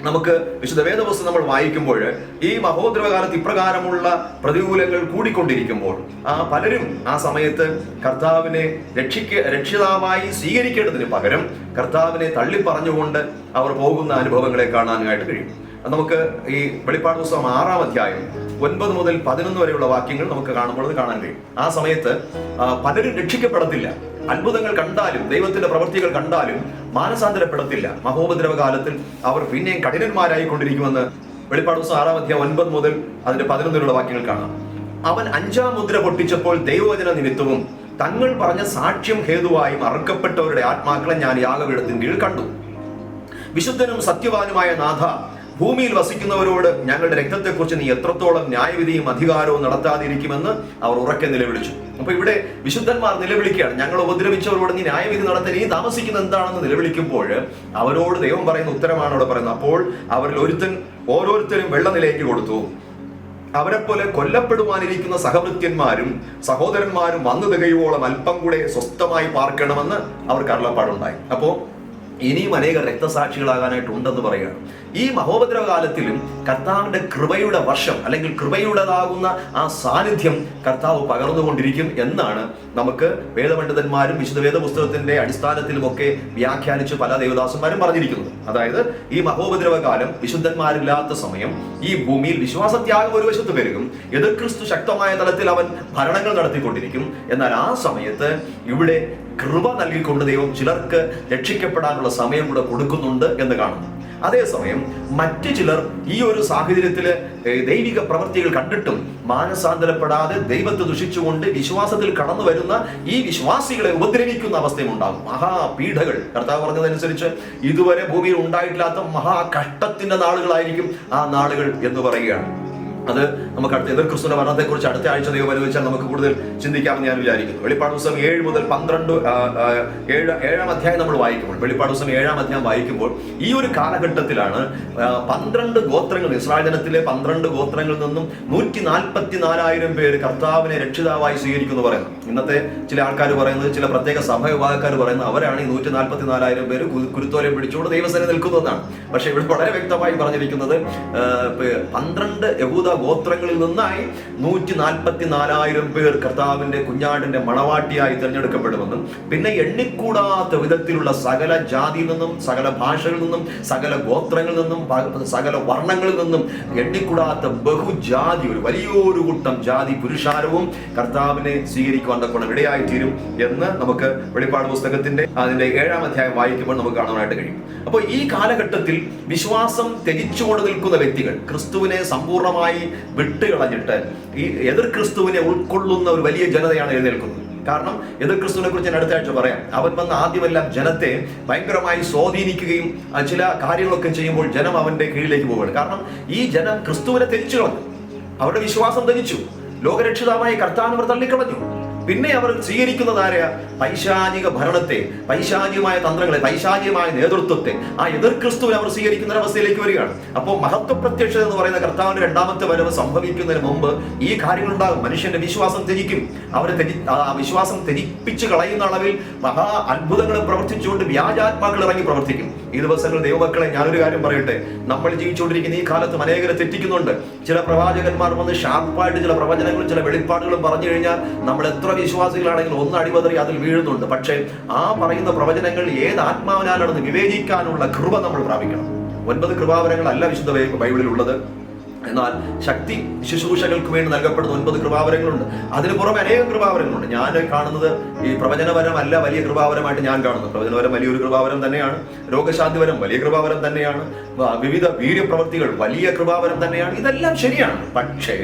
നമുക്ക് വിശുദ്ധ വേദപുസ്തകം നമ്മൾ വായിക്കുമ്പോൾ ഈ മഹോദ്രവകാലത്ത് ഇപ്രകാരമുള്ള പ്രതികൂലങ്ങൾ കൂടിക്കൊണ്ടിരിക്കുമ്പോൾ പലരും ആ സമയത്ത് കർത്താവിനെ രക്ഷിതാവായി സ്വീകരിക്കേണ്ടതിന് പകരം കർത്താവിനെ തള്ളിപ്പറഞ്ഞുകൊണ്ട് അവർ പോകുന്ന അനുഭവങ്ങളെ കാണാനായിട്ട് കഴിയും. നമുക്ക് ഈ വെളിപ്പാട് പുസ്തകം 6-ാം അധ്യായം 9 മുതൽ 11 വരെയുള്ള വാക്യങ്ങൾ നമുക്ക് കാണുമ്പോൾ അത് കാണാൻ കഴിയും. ആ സമയത്ത് പലരും രക്ഷിക്കപ്പെടത്തില്ല. അത്ഭുതങ്ങൾ കണ്ടാലും ദൈവത്തിന്റെ പ്രവൃത്തികൾ കണ്ടാലും മാനസാന്തരപ്പെടത്തില്ല. മഹോപദ്രവകാലത്തിൽ അവർ പിന്നെയും കഠിനന്മാരായിക്കൊണ്ടിരിക്കുമെന്ന് വെളിപ്പാട് പുസ്തകം 6-ാം അധ്യായം 9 മുതൽ അതിന്റെ 11 വരെയുള്ള വാക്യങ്ങൾ കാണാം. അവൻ 5-ാം മുദ്ര പൊട്ടിച്ചപ്പോൾ ദൈവവചന നിമിത്തവും തങ്ങൾ പറഞ്ഞ സാക്ഷ്യം ഹേതുവായും അറുക്കപ്പെട്ടവരുടെ ആത്മാക്കളെ ഞാൻ യാഗപീഠത്തിന് കീഴിൽ കണ്ടു. വിശുദ്ധനും സത്യവാനുമായ നാഥ, ഭൂമിയിൽ വസിക്കുന്നവരോട് ഞങ്ങളുടെ രക്തത്തെക്കുറിച്ച് നീ എത്രത്തോളം ന്യായവിധിയും അധികാരവും നടത്താതിരിക്കുമെന്ന് അവർ ഉറക്കെ നിലവിളിച്ചു. അപ്പൊ ഇവിടെ വിശുദ്ധന്മാർ നിലവിളിക്കുകയാണ്, ഞങ്ങൾ ഉപദ്രവിച്ചവരോട് നീ ന്യായവിധി നടത്താൻ നീ താമസിക്കുന്നത് എന്താണെന്ന് നിലവിളിക്കുമ്പോൾ അവരോട് ദൈവം പറയുന്ന ഉത്തരമാണ് അവിടെ പറയുന്നത്. അപ്പോൾ അവരിൽ ഓരോരുത്തരും വെള്ളനിലയ്ക്ക് കൊടുത്തു. അവരെപ്പോലെ കൊല്ലപ്പെടുവാനിരിക്കുന്ന സഹവൃത്യന്മാരും സഹോദരന്മാരും വന്നു തികയുവോളം അല്പം കൂടെ സ്വസ്ഥമായി പാർക്കണമെന്ന് അവർക്ക് അരുളപ്പാടുണ്ടായി. അപ്പോ ഇനിയും അനേക രക്തസാക്ഷികളാകാനായിട്ടുണ്ടെന്ന് പറയുകയാണ്. ഈ മഹോപദ്രവകാലത്തിലും കർത്താവിന്റെ കൃപയുടെ വർഷം അല്ലെങ്കിൽ കൃപയുടേതാകുന്ന ആ സാന്നിധ്യം കർത്താവ് പകർന്നുകൊണ്ടിരിക്കും എന്നാണ് നമുക്ക് വേദപണ്ഡിതന്മാരും വിശുദ്ധ വേദ പുസ്തകത്തിന്റെ അടിസ്ഥാനത്തിലുമൊക്കെ വ്യാഖ്യാനിച്ച് പല ദേവദാസന്മാരും പറഞ്ഞിരിക്കുന്നത്. അതായത് ഈ മഹോപദ്രവകാലം വിശുദ്ധന്മാരില്ലാത്ത സമയം ഈ ഭൂമിയിൽ വിശ്വാസത്യാഗം ഒരു വശത്ത് പെരുകും, എതിർ ക്രിസ്തു ശക്തമായ തലത്തിൽ അവൻ ഭരണങ്ങൾ നടത്തിക്കൊണ്ടിരിക്കും. എന്നാൽ ആ സമയത്ത് ഇവിടെ കൃപ നൽകിക്കൊണ്ട് ദൈവം ചിലർക്ക് രക്ഷിക്കപ്പെടാനുള്ള സമയം കൂടെ കൊടുക്കുന്നുണ്ട് എന്ന് കാണുന്നു. അതേസമയം മറ്റു ചിലർ ഈ ഒരു സാഹചര്യത്തിൽ ദൈവിക പ്രവൃത്തികൾ കണ്ടിട്ടും മാനസാന്തരപ്പെടാതെ ദൈവത്തെ ദുഷിച്ചുകൊണ്ട് വിശ്വാസത്തിൽ കടന്നു വരുന്ന ഈ വിശ്വാസികളെ ഉപദ്രവിക്കുന്ന അവസ്ഥയും ഉണ്ടാകും. മഹാപീഠകൾ കർത്താവ് പറഞ്ഞതനുസരിച്ച് ഇതുവരെ ഭൂമിയിൽ ഉണ്ടായിട്ടില്ലാത്ത മഹാകഷ്ടത്തിന്റെ നാളുകളായിരിക്കും ആ നാളുകൾ എന്ന് പറയുകയാണ്. അത് നമുക്ക് അടുത്ത എതിർ ക്രിസ്തുവിന്റെ മരണത്തെക്കുറിച്ച് അടുത്ത ആഴ്ച ദൈവം അനുവദിച്ചാൽ നമുക്ക് കൂടുതൽ ചിന്തിക്കാമെന്ന് ഞാൻ വിചാരിക്കുന്നു. വെളിപ്പാട് പുസ്തകം 7 മുതൽ 12 ഏഴാം അധ്യായം നമ്മൾ വായിക്കുമ്പോൾ, വെളിപ്പാട് പുസ്തകം 7-ാം അധ്യായം വായിക്കുമ്പോൾ ഈ ഒരു കാലഘട്ടത്തിലാണ് 12 ഗോത്രങ്ങൾ, ഇസ്രായേൽ ജനത്തിലെ 12 ഗോത്രങ്ങളിൽ നിന്നും 144,000 പേര് കർത്താവിനെ രക്ഷിതാവായി സ്വീകരിക്കുന്നു പറയുന്നു. ഇന്നത്തെ ചില ആൾക്കാർ പറയുന്നത്, ചില പ്രത്യേക സഭ വിഭാഗക്കാർ പറയുന്നത് അവരാണ് ഈ 144,000 പേര് കുരുത്തോലം പിടിച്ചുകൊണ്ട് ദൈവസേന നിൽക്കുന്നതെന്നാണ്. പക്ഷെ ഇവിടെ വളരെ വ്യക്തമായി പറഞ്ഞിരിക്കുന്നത് 12 യഹൂദ ഗോത്രങ്ങളിൽ നിന്നായി 144,000 പേർ കർത്താവിന്റെ കുഞ്ഞാടിന്റെ മണവാട്ടിയായി തിരഞ്ഞെടുക്കപ്പെടുമെന്നും പിന്നെ എണ്ണിക്കൂടാത്ത വിധത്തിലുള്ള സകല ജാതിയിൽ നിന്നും, സകല ഭാഷകളിൽ നിന്നും, സകല ഗോത്രങ്ങളിൽ നിന്നും, സകല വർണ്ണങ്ങളിൽ നിന്നും എണ്ണിക്കൂടാത്ത ബഹുജാതി, ഒരു വലിയൊരു കൂട്ടം ജാതി പുരുഷാരവും കർത്താവിനെ സ്വീകരിക്കുവാൻ തക്കോണം ഇടയായിത്തീരും എന്ന് നമുക്ക് വെളിപ്പാട് പുസ്തകത്തിന്റെ അതിന്റെ 7-ാം അധ്യായം വായിക്കുമ്പോൾ നമുക്ക് കാണാനായിട്ട് കഴിയും. അപ്പോൾ ഈ കാലഘട്ടത്തിൽ വിശ്വാസം ത്യജിച്ചുകൊണ്ട് നിൽക്കുന്ന വ്യക്തികൾ, ക്രിസ്തുവിനെ സമ്പൂർണ്ണമായി വിട്ടുകളഞ്ഞിട്ട് ഈ എതിർ ക്രിസ്തുവിനെ ഉൾക്കൊള്ളുന്ന ഒരു വലിയ ജനതയാണ് എഴുന്നേൽക്കുന്നത്. കാരണം എതിർ ക്രിസ്തുവിനെ കുറിച്ച് ഞാൻ അടുത്ത ആഴ്ച പറയാം. അവൻ വന്ന ആദ്യമെല്ലാം ജനത്തെ ഭയങ്കരമായി സ്വാധീനിക്കുകയും ചില കാര്യങ്ങളൊക്കെ ചെയ്യുമ്പോൾ ജനം അവന്റെ കീഴിലേക്ക് പോവുകയാണ്. കാരണം ഈ ജനം ക്രിസ്തുവിനെ ത്യജിച്ചു കളഞ്ഞു, അവരുടെ വിശ്വാസം ത്യജിച്ചു, ലോകരക്ഷിതാവായ കർത്താവിനെ അവർ തള്ളിക്കളഞ്ഞു. പിന്നെ അവർ സ്വീകരിക്കുന്നത് ആരെയാ? പൈശാചിക ഭരണത്തെ, പൈശാചികമായ തന്ത്രങ്ങളെ, പൈശാചികമായ നേതൃത്വത്തെ, ആ എതിർ ക്രിസ്തുവിനെ അവർ സ്വീകരിക്കുന്ന അവസ്ഥയിലേക്ക് വരികയാണ്. അപ്പോൾ മഹത്വ പ്രത്യക്ഷത എന്ന് പറയുന്ന കർത്താവിന്റെ 2ാമത്തെ വരവ് സംഭവിക്കുന്നതിന് മുമ്പ് ഈ കാര്യങ്ങളുണ്ടാകും. മനുഷ്യന്റെ വിശ്വാസം ത്യജിക്കും. അവരെ വിശ്വാസം ത്യജിപ്പിച്ച് കളയുന്ന അളവിൽ മഹാ അത്ഭുതങ്ങൾ പ്രവർത്തിച്ചുകൊണ്ട് വ്യാജാത്മാക്കൾ ഇറങ്ങി പ്രവർത്തിക്കും. ഈ ദിവസങ്ങൾ ദൈവമക്കളെ, ഞാനൊരു കാര്യം പറയട്ടെ, നമ്മൾ ജീവിച്ചുകൊണ്ടിരിക്കുന്ന ഈ കാലത്ത് അനേകരെ തെറ്റിക്കുന്നുണ്ട്. ചില പ്രവാചകന്മാർ വന്ന് ഷാർപ്പായിട്ട് ചില പ്രവചനങ്ങളും ചില വെളിപ്പാടുകളും പറഞ്ഞു കഴിഞ്ഞാൽ നമ്മൾ എത്ര വിശ്വാസികളാണെങ്കിൽ ഒന്ന് അടിപതറി അതിൽ വീഴുന്നുണ്ട്. പക്ഷേ ആ പറയുന്ന പ്രവചനങ്ങൾ ഏത് ആത്മാവിനാലാണെന്ന് വിവേചിക്കാനുള്ള കൃപ നമ്മൾ പ്രാപിക്കണം. 9 കൃപാവരങ്ങളല്ല വിശുദ്ധ ബൈബിളിൽ ഉള്ളത്. എന്നാൽ ശക്തി ശുശ്രൂഷകൾക്ക് വേണ്ടി നൽകപ്പെടുന്ന 9 കൃപാവരങ്ങളുണ്ട്. അതിന് പുറമെ അനേകം കൃപാവരങ്ങളുണ്ട്. ഞാൻ കാണുന്നത് ഈ പ്രവചനപരമല്ല വലിയ കൃപാവരമായിട്ട് ഞാൻ കാണുന്നു. പ്രവചനപരം വലിയൊരു കൃപാവരം തന്നെയാണ്. രോഗശാന്തിപരം വലിയ കൃപാവരം തന്നെയാണ്. വിവിധ വീര്യപ്രവൃത്തികൾ വലിയ കൃപാവരം തന്നെയാണ്. ഇതെല്ലാം ശരിയാണ്. പക്ഷേ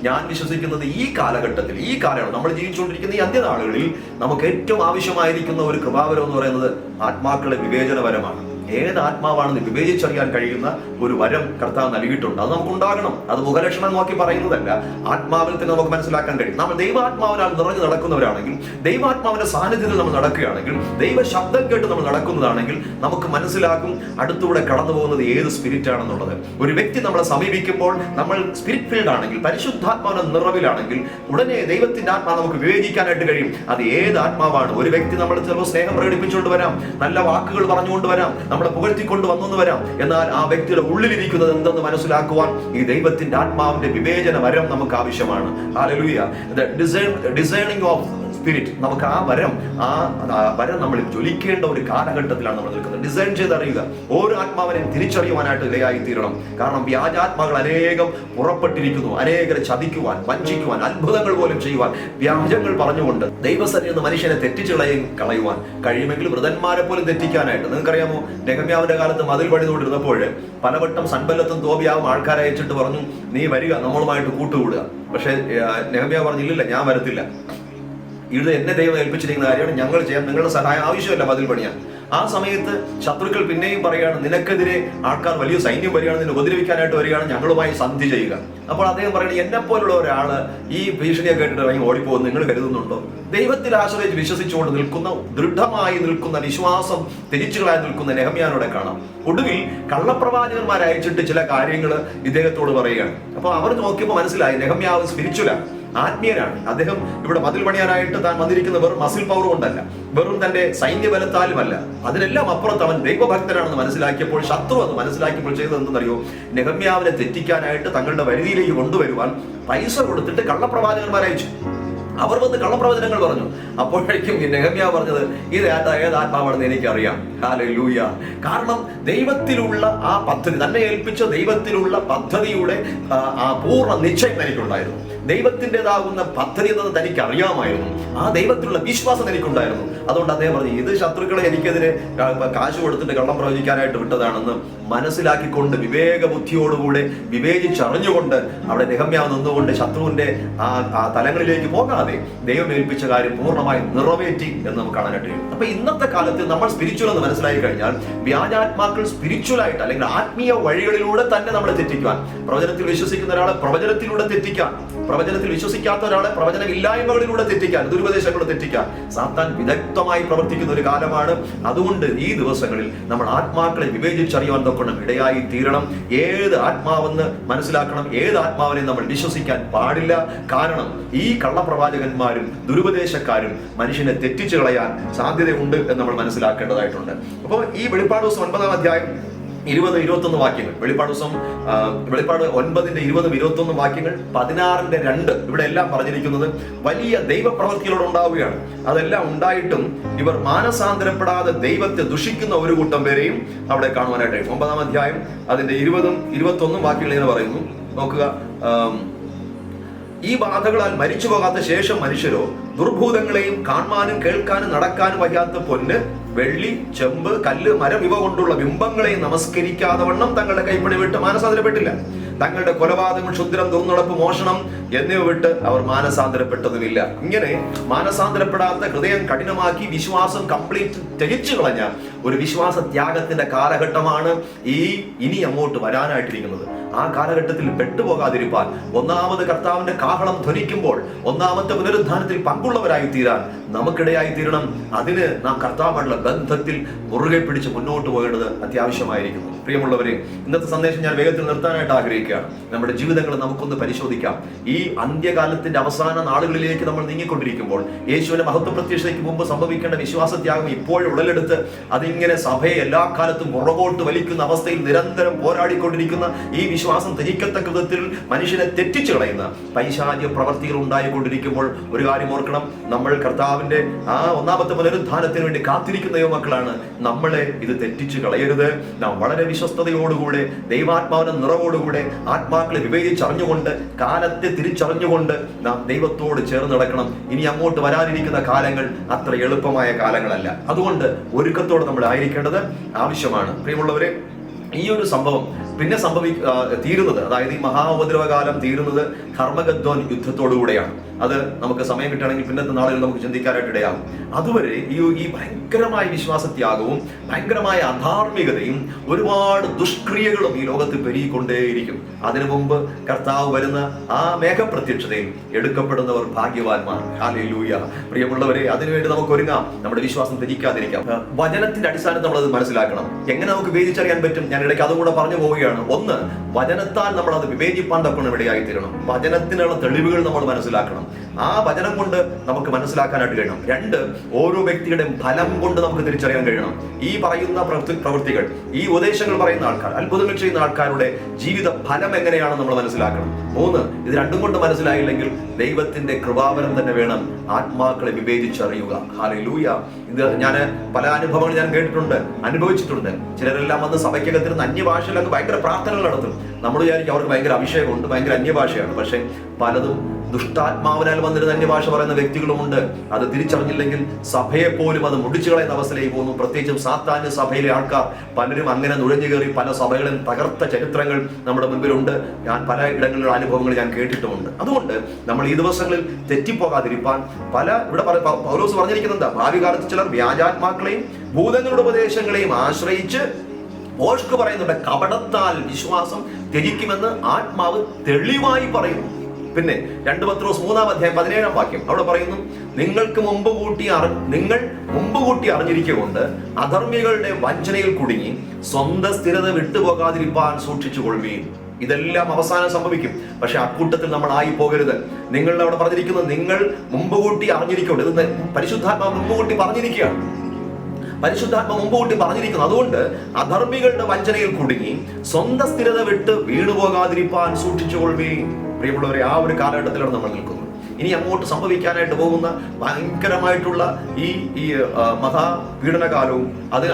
ഞാൻ വിശ്വസിക്കുന്നത് ഈ കാലഘട്ടത്തിൽ, ഈ കാലഘട്ടം നമ്മൾ ജീവിച്ചുകൊണ്ടിരിക്കുന്ന ഈ അന്ത്യനാളുകളിൽ നമുക്ക് ഏറ്റവും ആവശ്യമായിരിക്കുന്ന ഒരു കൃപാവരം എന്ന് പറയുന്നത് ആത്മാക്കളുടെ വിവേചനപരമാണ്. ഏത് ആത്മാവാണെന്ന് വിവേചിച്ചറിയാൻ കഴിയുന്ന ഒരു വരം കർത്താവ് നൽകിയിട്ടുണ്ട്. അത് നമുക്ക് ഉണ്ടാകണം. അത് മുഖലക്ഷണം നോക്കി പറയുന്നതല്ല, ആത്മാവിൽ തന്നെ നമുക്ക് മനസ്സിലാക്കാൻ കഴിയും. നമ്മൾ ദൈവാത്മാവിനാൽ നിറഞ്ഞു നടക്കുന്നവരാണെങ്കിൽ, ദൈവാത്മാവിന്റെ സാന്നിധ്യത്തിൽ നമ്മൾ നടക്കുകയാണെങ്കിൽ, ദൈവ ശബ്ദം കേട്ട് നമ്മൾ നടക്കുന്നതാണെങ്കിൽ നമുക്ക് മനസ്സിലാക്കും അടുത്തൂടെ കടന്നു പോകുന്നത് ഏത് സ്പിരിറ്റ് ആണെന്നുള്ളത്. ഒരു വ്യക്തി നമ്മളെ സമീപിക്കുമ്പോൾ നമ്മൾ സ്പിരിറ്റ് ഫീൽഡ് ആണെങ്കിൽ, പരിശുദ്ധാത്മാവിന്റെ നിറവിലാണെങ്കിൽ ഉടനെ ദൈവത്തിന്റെ ആത്മാവ് നമുക്ക് വിവേചിക്കാനായിട്ട് കഴിയും അത് ഏത് ആത്മാവാണ്. ഒരു വ്യക്തി നമ്മൾ ചിലപ്പോൾ സ്നേഹം പ്രകടിപ്പിച്ചുകൊണ്ട് വരാം, നല്ല വാക്കുകൾ പറഞ്ഞുകൊണ്ട് വരാം, നമ്മളെ പുകഴ്ത്തിക്കൊണ്ട് വന്നു വരാം. എന്നാൽ ആ വ്യക്തിയുടെ ഉള്ളിലിരിക്കുന്നത് എന്തെന്ന് മനസ്സിലാക്കുവാൻ ഈ ദൈവത്തിന്റെ ആത്മാവിന്റെ വിവേചന വരം നമുക്ക് ആവശ്യമാണ്. ഹല്ലേലൂയ. ഡിസൈനിങ് ഓഫ് സ്പിരിറ്റ്, നമുക്ക് ആ വരം നമ്മൾ ജ്വലിക്കേണ്ട ഒരു കാലഘട്ടത്തിലാണ് നമ്മൾ നിൽക്കുന്നത്. ഡിസൈൻ ചെയ്തറിയുക, ഓരോ ആത്മാവിനെയും തിരിച്ചറിയുവാനായിട്ട് ഇടയായി തീരണം. കാരണം വ്യാജാത്മാക്കൾ അനേകം പുറപ്പെട്ടിരിക്കുന്നു. അനേകരെ ചതിക്കുവാൻ, വഞ്ചിക്കുവാൻ, അത്ഭുതങ്ങൾ പോലും ചെയ്യുവാൻ, വ്യാജങ്ങൾ പറഞ്ഞുകൊണ്ട് ദൈവസന്നിധിയിൽ നിന്ന് മനുഷ്യനെ തെറ്റിച്ച് കളയുവാൻ കഴിയുമെങ്കിൽ വൃതന്മാരെ പോലും തെറ്റിക്കാനായിട്ട്. നിങ്ങൾക്കറിയാമോ, നെഹമ്യാവിന്റെ കാലത്ത് മതിൽ പണിതുകൊണ്ടിരുന്നപ്പോൾ പലവട്ടം സൻബല്ലത്തും തോബിയാവും ആൾക്കാരെ അയച്ചിട്ട് പറഞ്ഞു, നീ വരിക, നമ്മളുമായിട്ട് കൂട്ടുകൂടുക. പക്ഷെ നെഹമ്യാവ് പറഞ്ഞില്ല, ഞാൻ വരത്തില്ല, ഇത് എന്നെ ദൈവം ഏൽപ്പിച്ചിരിക്കുന്ന കാര്യമാണ്, ഞങ്ങൾ ചെയ്യാൻ, നിങ്ങളുടെ സഹായം ആവശ്യമില്ല മതിൽ പണിയാൻ. ആ സമയത്ത് ശത്രുക്കൾ പിന്നെയും പറയുകയാണ്, നിനക്കെതിരെ ആൾക്കാർ വലിയ സൈന്യം വരികയാണ്, നിന്നെ ഉപദ്രവിക്കാനായിട്ട് വരികയാണ്, ഞങ്ങളുമായി സന്ധി ചെയ്യുക. അപ്പോൾ അദ്ദേഹം പറയുന്നത്, എന്നെ പോലുള്ള ഒരാള് ഈ ഭീഷണിയെ കേട്ടിട്ട് ഇറങ്ങി ഓടിപ്പോകും നിങ്ങൾ കരുതുന്നുണ്ടോ? ദൈവത്തിൽ ആശ്രയിച്ച് വിശ്വസിച്ചുകൊണ്ട് നിൽക്കുന്ന, ദൃഢമായി നിൽക്കുന്ന, വിശ്വാസം ത്യജിച്ചുകളായി നിൽക്കുന്ന നെഹമ്യാനോടെ കാണാം. ഒടുവിൽ കള്ളപ്രവാചകന്മാരെ അയച്ചിട്ട് ചില കാര്യങ്ങൾ ഇദ്ദേഹത്തോട് പറയുകയാണ്. അപ്പോൾ അവർ നോക്കിയപ്പോൾ മനസ്സിലായി നെഹമ്യാവ് സ്പിരിച്വലാണ്, ആത്മീയനാണ്. അദ്ദേഹം ഇവിടെ മതിൽ പണിയാനായിട്ട് താൻ വന്നിരിക്കുന്ന വെറും മസിൽ പവർ കൊണ്ടല്ല, വെറും തന്റെ സൈന്യബലത്താലുമല്ല, അതിനെല്ലാം അപ്പുറത്ത് അവൻ ദൈവഭക്തനാണെന്ന് മനസ്സിലാക്കിയപ്പോൾ, ശത്രു അത് മനസ്സിലാക്കിയപ്പോൾ ചെയ്തത് എന്തെന്നറിയോ? നെഹമ്യാവിനെ തെറ്റിക്കാനായിട്ട് തങ്ങളുടെ വരുതിയിലേക്ക് കൊണ്ടുവരുവാൻ പൈസ കൊടുത്തിട്ട് കള്ളപ്രവാചകന്മാരെ അയച്ചു. അവർ വന്ന് കള്ളപ്രവചനങ്ങൾ പറഞ്ഞു. അപ്പോഴേക്കും നെഹമ്യാവ് പറഞ്ഞത്, ഇത് ഏത് ആത്മാവാണെന്ന് എനിക്കറിയാം. ഹല്ലേലൂയ. കാരണം ദൈവത്തിലുള്ള ആ പദ്ധതി, തന്നെ ഏൽപ്പിച്ച ദൈവത്തിലുള്ള പദ്ധതിയുടെ ആ പൂർണ്ണ നിശ്ചയം എനിക്കുണ്ടായിരുന്നു. ദൈവത്തിൻ്റെതാകുന്ന പദ്ധതി എന്നത് തനിക്ക് അറിയാമായിരുന്നു. ആ ദൈവത്തിലുള്ള വിശ്വാസം എനിക്കുണ്ടായിരുന്നു. അതുകൊണ്ട് അദ്ദേഹം പറഞ്ഞു, ഇത് ശത്രുക്കളെ എനിക്കെതിരെ കാശ് കൊടുത്തിട്ട് കള്ളം പ്രവചിക്കാനായിട്ട് വിട്ടതാണെന്ന് മനസ്സിലാക്കിക്കൊണ്ട് വിവേകബുദ്ധിയോടുകൂടെ വിവേചിച്ചറിഞ്ഞുകൊണ്ട് അവിടെ നെഹമ്യാവ് നിന്നുകൊണ്ട് ശത്രുവിന്റെ ആ തലങ്ങളിലേക്ക് പോകാതെ ദൈവം ഏൽപ്പിച്ച കാര്യം പൂർണ്ണമായി നിറവേറ്റി എന്ന് നമുക്ക് കാണാനായിട്ട് കഴിയും. അപ്പൊ ഇന്നത്തെ കാലത്ത് നമ്മൾ സ്പിരിച്വൽ എന്ന് മനസ്സിലാക്കി കഴിഞ്ഞാൽ വ്യാജാത്മാക്കൾ സ്പിരിച്വലായിട്ട് അല്ലെങ്കിൽ ആത്മീയ വഴികളിലൂടെ തന്നെ നമ്മളെ തെറ്റിക്കുവാൻ, പ്രവചനത്തിൽ വിശ്വസിക്കുന്ന ഒരാളെ പ്രവചനത്തിലൂടെ തെറ്റിക്കാൻ, പ്രവചനത്തിൽ വിശ്വസിക്കാത്ത ഒരാളെ പ്രവചനമില്ലായ്മകളിലൂടെ തെറ്റിക്കാൻ, ദുരുപദേശങ്ങളെ തെറ്റിക്കാൻ സാത്താൻ വിദഗ്ധമായി പ്രവർത്തിക്കുന്ന ഒരു കാലമാണ്. അതുകൊണ്ട് ഈ ദിവസങ്ങളിൽ നമ്മൾ ആത്മാക്കളെ വിവേചിച്ചറിയുവാൻ തൊക്കണം ഇടയായി തീരണം. ഏത് ആത്മാവെന്ന് മനസ്സിലാക്കണം. ഏത് ആത്മാവിനെ നമ്മൾ വിശ്വസിക്കാൻ പാടില്ല. കാരണം ഈ കള്ളപ്രവാചകന്മാരും ദുരുപദേശക്കാരും മനുഷ്യനെ തെറ്റിച്ചു കളയാൻ സാധ്യതയുണ്ട് എന്ന് നമ്മൾ മനസ്സിലാക്കേണ്ടതായിട്ടുണ്ട്. അപ്പോൾ ഈ വെളിപ്പാട് ദിവസം 9-ാം അധ്യായം 20-21 വാക്യങ്ങൾ, വെളിപ്പാട് 9-ന്റെ 20-21 വാക്യങ്ങൾ, 16-ന്റെ 2 ഇവിടെ എല്ലാം പറഞ്ഞിരിക്കുന്നത് വലിയ ദൈവപ്രവൃത്തികളോട് ഉണ്ടാവുകയാണ്. അതെല്ലാം ഉണ്ടായിട്ടും ഇവർ മാനസാന്തരപ്പെടാതെ ദൈവത്തെ ദുഷിക്കുന്ന ഒരു കൂട്ടം പേരെയും അവിടെ കാണുവാനായിട്ട്. 9-ാം അധ്യായം അതിന്റെ 20-21 വാക്യങ്ങൾ ഇങ്ങനെ പറയുന്നു. നോക്കുക, ഈ ബാധകളാൽ മരിച്ചു പോകാത്ത ശേഷം മനുഷ്യരോ ദുർഭൂതങ്ങളെയും കാണാനും കേൾക്കാനും നടക്കാനും വയ്യാത്ത പൊന്ന്, വെള്ളി, ചെമ്പ്, കല്ല്, മരം ഇവ കൊണ്ടുള്ള ബിംബങ്ങളെയും നമസ്കരിക്കാതെ വണ്ണം തങ്ങളുടെ കൈപ്പണി വിട്ട് മാനസാന്തരപ്പെട്ടില്ല. തങ്ങളുടെ കൊലപാതകം, ക്ഷുദ്രം, ദുർനടപ്പ്, മോഷണം എന്നിവ വിട്ട് അവർ മാനസാന്തരപ്പെട്ടതുമില്ല. ഇങ്ങനെ മാനസാന്തരപ്പെടാത്ത ഹൃദയം കഠിനമാക്കി വിശ്വാസം കംപ്ലീറ്റ് ത്യജിച്ചു കളഞ്ഞ ഒരു വിശ്വാസ ത്യാഗത്തിന്റെ കാലഘട്ടമാണ് ഇനി അങ്ങോട്ട് വരാനായിട്ടിരിക്കുന്നത്. ആ കാലഘട്ടത്തിൽ പെട്ടുപോകാതിരിപ്പാൻ, ഒന്നാമത് കർത്താവിന്റെ കാഹളം ധ്വനിക്കുമ്പോൾ ഒന്നാമത്തെ പുനരുദ്ധാനത്തിൽ പങ്കുള്ളവരായി തീരാൻ നമുക്കിടയായി തീരണം. അതിന് നാം കർത്താവുമായിട്ടുള്ള ബന്ധത്തിൽ മുറുകെ പിടിച്ച് മുന്നോട്ട് പോകേണ്ടത് അത്യാവശ്യമായിരിക്കുന്നു. പ്രിയമുള്ളവരെ, ഇന്നത്തെ സന്ദേശം ഞാൻ വേഗത്തിൽ നിർത്താനായിട്ട് ആഗ്രഹിക്കുകയാണ്. നമ്മുടെ ജീവിതങ്ങൾ നമുക്കൊന്ന് പരിശോധിക്കാം. ഈ അന്ത്യകാലത്തിന്റെ അവസാന നാളുകളിലേക്ക് നമ്മൾ നീങ്ങിക്കൊണ്ടിരിക്കുമ്പോൾ യേശുവിന്റെ മഹത്വ പ്രത്യക്ഷതയ്ക്ക് മുമ്പ് സംഭവിക്കേണ്ട വിശ്വാസത്യാഗം ഇപ്പോഴും ഉടലെടുത്ത് അതിങ്ങനെ സഭയെ എല്ലാ കാലത്തും പുറകോട്ട് വലിക്കുന്ന അവസ്ഥയിൽ നിരന്തരം പോരാടിക്കൊണ്ടിരിക്കുന്ന ഈ വിശ്വാസം ത്യജിക്കത്തക്ക വിധത്തിൽ മനുഷ്യനെ തെറ്റിച്ചു കളയുന്ന പൈശാചിക പ്രവർത്തികൾ ഉണ്ടായിക്കൊണ്ടിരിക്കുമ്പോൾ ഒരു കാര്യം ഓർക്കണം, നമ്മൾ കർത്താവിന്റെ ആ ഒന്നാമത്തെ പുനരുദ്ധാനത്തിന് വേണ്ടി കാത്തിരിക്കുന്ന ദൈവമക്കളാണ്. നമ്മളെ ഇത് തെറ്റിച്ചു കളയരുത്. നാം വളരെ വിശ്വസ്തയോടുകൂടെ ദൈവാത്മാവിന്റെ നിറവോടുകൂടെ ആത്മാക്കളെ വിവേചിച്ചറിഞ്ഞുകൊണ്ട് കാലത്തെ തിരിച്ചറിഞ്ഞുകൊണ്ട് നാം ദൈവത്തോട് ചേർന്ന് നടക്കണം. ഇനി അങ്ങോട്ട് വരാനിരിക്കുന്ന കാലങ്ങൾ അത്ര എളുപ്പമായ കാലങ്ങളല്ല. അതുകൊണ്ട് ഒരുക്കത്തോടെ നമ്മൾ ആയിരിക്കേണ്ടത് ആവശ്യമാണ്. പ്രിയമുള്ളവരെ, ഈ ഒരു സംഭവം പിന്നെ തീരുന്നത്, അതായത് ഈ മഹാ ഉപദ്രവകാലം തീരുന്നത് ഹർമഗദ്ദോൻ യുദ്ധത്തോടുകൂടെയാണ്. അത് നമുക്ക് സമയം കിട്ടുകയാണെങ്കിൽ പിന്നത്തെ നാളുകളിൽ നമുക്ക് ചിന്തിക്കാനായിട്ട് ഇടയാകും. അതുവരെ ഈ ഭയങ്കരമായ വിശ്വാസത്യാഗവും ഭയങ്കരമായ അധാർമികതയും ഒരുപാട് ദുഷ്ക്രിയകളും ഈ ലോകത്ത് പെരുകിക്കൊണ്ടേയിരിക്കും. അതിനു മുമ്പ് കർത്താവ് വരുന്ന ആ മേഘപ്രത്യക്ഷതയിൽ എടുക്കപ്പെടുന്നവർ ഭാഗ്യവാന്മാർ. ഹല്ലേലൂയ. പ്രിയമുള്ളവരെ, അതിനുവേണ്ടി നമുക്ക് ഒരുങ്ങാം. നമ്മുടെ വിശ്വാസം ത്യജിക്കാതിരിക്കാം. വചനത്തിന്റെ അടിസ്ഥാനത്തിൽ നമ്മളത് മനസ്സിലാക്കണം. എങ്ങനെ നമുക്ക് വിവേചിച്ചറിയാൻ പറ്റും? ഞാൻ ഇടയ്ക്ക് അതും കൂടെ പറഞ്ഞു പോവുകയാണ്. ഒന്ന്, വചനത്താൽ നമ്മൾ അത് വിവേചിപ്പാൻ തക്കണം ഇടയായി തീരണം. വചനത്തിനുള്ള തെളിവുകൾ നമ്മൾ മനസ്സിലാക്കണം. ആ വചനം കൊണ്ട് നമുക്ക് മനസ്സിലാക്കാനായിട്ട് കഴിയണം. രണ്ട്, ഓരോ വ്യക്തിയുടെയും ഫലം കൊണ്ട് നമുക്ക് തിരിച്ചറിയാൻ കഴിയണം. ഈ പറയുന്ന പ്രവൃത്തികൾ, ഈ ഉപദേശങ്ങൾ പറയുന്ന ആൾക്കാർ, അത്ഭുതങ്ങൾ ചെയ്യുന്ന ആൾക്കാരുടെ ജീവിത ഫലം എങ്ങനെയാണെന്ന് നമ്മൾ മനസ്സിലാക്കണം. മൂന്ന്, ഇത് രണ്ടും കൊണ്ട് മനസ്സിലായില്ലെങ്കിൽ ദൈവത്തിന്റെ കൃപാവരം തന്നെ വേണം ആത്മാക്കളെ വിവേചിച്ചറിയുക. ഹല്ലേലൂയ. ഇത് ഞാൻ പല അനുഭവങ്ങൾ ഞാൻ കേട്ടിട്ടുണ്ട്, അനുഭവിച്ചിട്ടുണ്ട്. ചിലരെല്ലാം വന്ന് സഭയ്ക്കകത്തിരുന്ന് അന്യഭാഷയിൽ അങ്ങ് ഭയങ്കര പ്രാർത്ഥനകൾ നടത്തും. നമ്മൾ വിചാരിക്കും അവർക്ക് ഭയങ്കര അഭിഷേകമുണ്ട്, ഭയങ്കര അന്യഭാഷയാണ്. പക്ഷെ പലതും ദുഷ്ടാത്മാവിനാൽ വന്നിരുന്ന അന്യഭാഷ പറയുന്ന വ്യക്തികളുമുണ്ട്. അത് തിരിച്ചറിഞ്ഞില്ലെങ്കിൽ സഭയെ പോലും അത് മുടിച്ചു കളയുന്ന അവസ്ഥയിലേക്ക് പോകുന്നു. പ്രത്യേകിച്ചും സാത്താന്യ സഭയിലെ ആൾക്കാർ പലരും അങ്ങനെ നുഴഞ്ഞു കയറി പല സഭകളും തകർത്ത ചരിത്രങ്ങൾ നമ്മുടെ മുൻപിലുണ്ട്. ഞാൻ പല ഇടങ്ങളിലുള്ള അനുഭവങ്ങൾ ഞാൻ കേട്ടിട്ടുമുണ്ട്. അതുകൊണ്ട് നമ്മൾ ഈ ദിവസങ്ങളിൽ തെറ്റിപ്പോകാതിരിക്കാൻ ഇവിടെ പൗലോസ് പറഞ്ഞിരിക്കുന്നത്, ഭാവി കാലത്ത് ചിലർ വ്യാജാത്മാക്കളെയും ഭൂതങ്ങളുടെ ഉപദേശങ്ങളെയും ആശ്രയിച്ച് മോഷ്ക്ക് പറയുന്നുണ്ട്, കപടത്താൽ വിശ്വാസം ത്യജിക്കുമെന്ന് ആത്മാവ് തെളിവായി പറയുന്നു. പിന്നെ 2 പത്രോസ് 3-ാം അധ്യായം 17-ാം വാക്യം അവിടെ പറയുന്നു, നിങ്ങൾ മുമ്പ് കൂട്ടി അറിഞ്ഞിരിക്കൊണ്ട് അധർമ്മികളുടെ വഞ്ചനയിൽ കുടുങ്ങി സ്വന്തം സ്ഥിരത വിട്ടുപോകാതിരിക്കാൻ സൂക്ഷിച്ചുകൊള്ളുകയും. ഇതെല്ലാം അവസാനം സംഭവിക്കും. പക്ഷെ അക്കൂട്ടത്തിൽ നമ്മൾ ആയി പോകരുത്. നിങ്ങളുടെ അവിടെ പറഞ്ഞിരിക്കുന്നത് നിങ്ങൾ മുമ്പ് കൂട്ടി അറിഞ്ഞിരിക്കൊണ്ട്. ഇത് പരിശുദ്ധാത്മാവ് മുമ്പ് കൂട്ടി പറഞ്ഞിരിക്കുകയാണ്. പരിശുദ്ധാത്മ മുമ്പ് കൂട്ടി പറഞ്ഞിരിക്കുന്നു. അതുകൊണ്ട് അധർമ്മികളുടെ വഞ്ചനയിൽ കുടുങ്ങി സ്വന്തം സ്ഥിരത വിട്ട് വീണുപോകാതിരിക്കാൻ സൂക്ഷിച്ചുകൊള്ളുകയും. പ്രിയമുള്ളവരെ, ആ ഒരു കാലഘട്ടത്തിലാണ് നമ്മൾ നിൽക്കുന്നത്. ഇനി അങ്ങോട്ട് സംഭവിക്കാനായിട്ട് പോകുന്ന ഭയങ്കരമായിട്ടുള്ള ഈ മഹാപീഡനകാലവും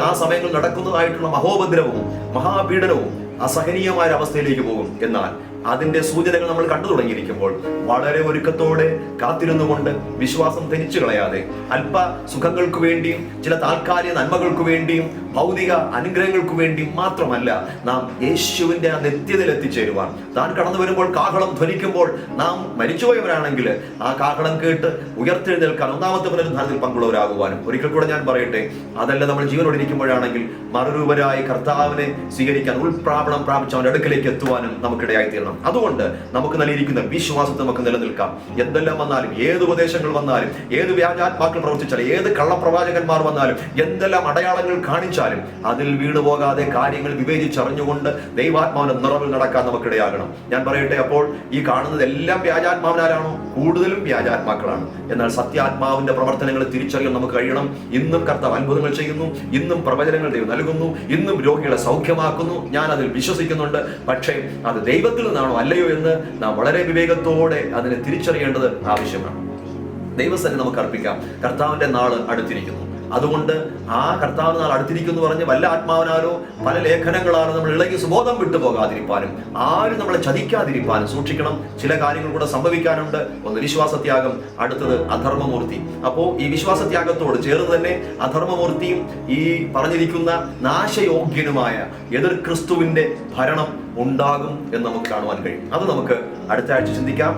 ആ സമയങ്ങളിൽ നടക്കുന്നതായിട്ടുള്ള മഹോപദ്രവവും മഹാപീഡനവും അസഹനീയമായ അവസ്ഥയിലേക്ക് പോകും. എന്നാൽ അതിന്റെ സൂചനകൾ നമ്മൾ കണ്ടു തുടങ്ങിയിരിക്കുമ്പോൾ വളരെ ഒരുക്കത്തോടെ കാത്തിരുന്നുകൊണ്ട് വിശ്വാസം ധനിച്ചു കളയാതെ അല്പ സുഖങ്ങൾക്ക് വേണ്ടിയും ചില താൽക്കാലിക നന്മകൾക്ക് വേണ്ടിയും ഭൗതിക അനുഗ്രഹങ്ങൾക്ക് വേണ്ടിയും മാത്രമല്ല നാം യേശുവിന്റെ ആ നിത്യതയിൽ എത്തിച്ചേരുവാൻ, താൻ കടന്നു വരുമ്പോൾ കാഹളം ധ്വനിക്കുമ്പോൾ നാം മരിച്ചുപോയവരാണെങ്കിൽ ആ കാഹളം കേട്ട് ഉയർത്തെഴുന്നേൽക്കാൻ ഒന്നാമത്തെ പുനരുദ്ധാനത്തിൽ പങ്കുള്ളവരാകുവാനും. ഒരിക്കൽ കൂടെ ഞാൻ പറയട്ടെ, അതല്ല നമ്മൾ ജീവനോട് ഇരിക്കുമ്പോഴാണെങ്കിൽ മറുരൂപരായി കർത്താവിനെ സ്വീകരിക്കാൻ, ഉൾപ്രാപണം പ്രാപിച്ച് അവന്റെ അടുക്കലേക്ക് എത്തുവാനും നമുക്കിടയായി തീരണം. അതുകൊണ്ട് നമുക്ക് നൽകിയിരിക്കുന്ന വിശ്വാസത്തെ നമുക്ക് നിലനിൽക്കാം. എന്തെല്ലാം വന്നാലും, ഏത് ഉപദേശങ്ങൾ വന്നാലും, ഏത് വ്യാജാത്മാക്കൾ പ്രവർത്തിച്ചാലും, ഏത് കള്ളപ്രവാചകന്മാർ വന്നാലും, എന്തെല്ലാം അടയാളങ്ങൾ കാണിച്ചാലും അതിൽ വീണുപോകാതെ കാര്യങ്ങൾ വിവേചിച്ചറിഞ്ഞുകൊണ്ട് ദൈവാത്മാവിന്റെ നിറവിൽ നടക്കാൻ നമുക്കിടയാകണം. ഞാൻ പറയട്ടെ, അപ്പോൾ ഈ കാണുന്നത് എല്ലാം വ്യാജാത്മാവിനാലാണോ? കൂടുതലും വ്യാജാത്മാക്കളാണ്. എന്നാൽ സത്യാത്മാവിന്റെ പ്രവർത്തനങ്ങൾ തിരിച്ചറിയാൻ നമുക്ക് കഴിയണം. ഇന്നും കർത്താവ് അത്ഭുതങ്ങൾ ചെയ്യുന്നു, ഇന്നും പ്രവചനങ്ങൾ ദൈവം നൽകുന്നു, ഇന്നും രോഗികളെ സൗഖ്യമാക്കുന്നു. ഞാൻ അതിൽ വിശ്വസിക്കുന്നുണ്ട്. പക്ഷേ അത് ദൈവത്തിൽ നിന്നാണോ അല്ലയോ എന്ന് നാം വളരെ വിവേകത്തോടെ അതിനെ തിരിച്ചറിയേണ്ടത് ആവശ്യമാണ്. ദൈവസന്നിധി നമുക്ക് അർപ്പിക്കാം. കർത്താവിന്റെ നാള് അടുത്തിരിക്കുന്നു. അതുകൊണ്ട് ആ കർത്താവ് നാൾ അടുത്തിരിക്കുന്നു പറഞ്ഞ് വല്ല ആത്മാവിനാലോ പല ലേഖനങ്ങളാണ് നമ്മൾ ഇളകി സുബോധം വിട്ടുപോകാതിരിപ്പാനും ആരും നമ്മളെ ചതിക്കാതിരിപ്പാനും സൂക്ഷിക്കണം. ചില കാര്യങ്ങൾ കൂടെ സംഭവിക്കാനുണ്ട്. ഒന്ന് വിശ്വാസത്യാഗം, അടുത്തത് അധർമ്മമൂർത്തി. അപ്പോ ഈ വിശ്വാസത്യാഗത്തോട് ചേർന്ന് തന്നെ അധർമ്മമൂർത്തിയും ഈ പറഞ്ഞിരിക്കുന്ന നാശയോഗ്യനുമായ എതിർ ക്രിസ്തുവിന്റെ ഭരണം ഉണ്ടാകും എന്ന് നമുക്ക് കാണുവാൻ കഴിയും. അത് നമുക്ക് അടുത്ത ആഴ്ച ചിന്തിക്കാം.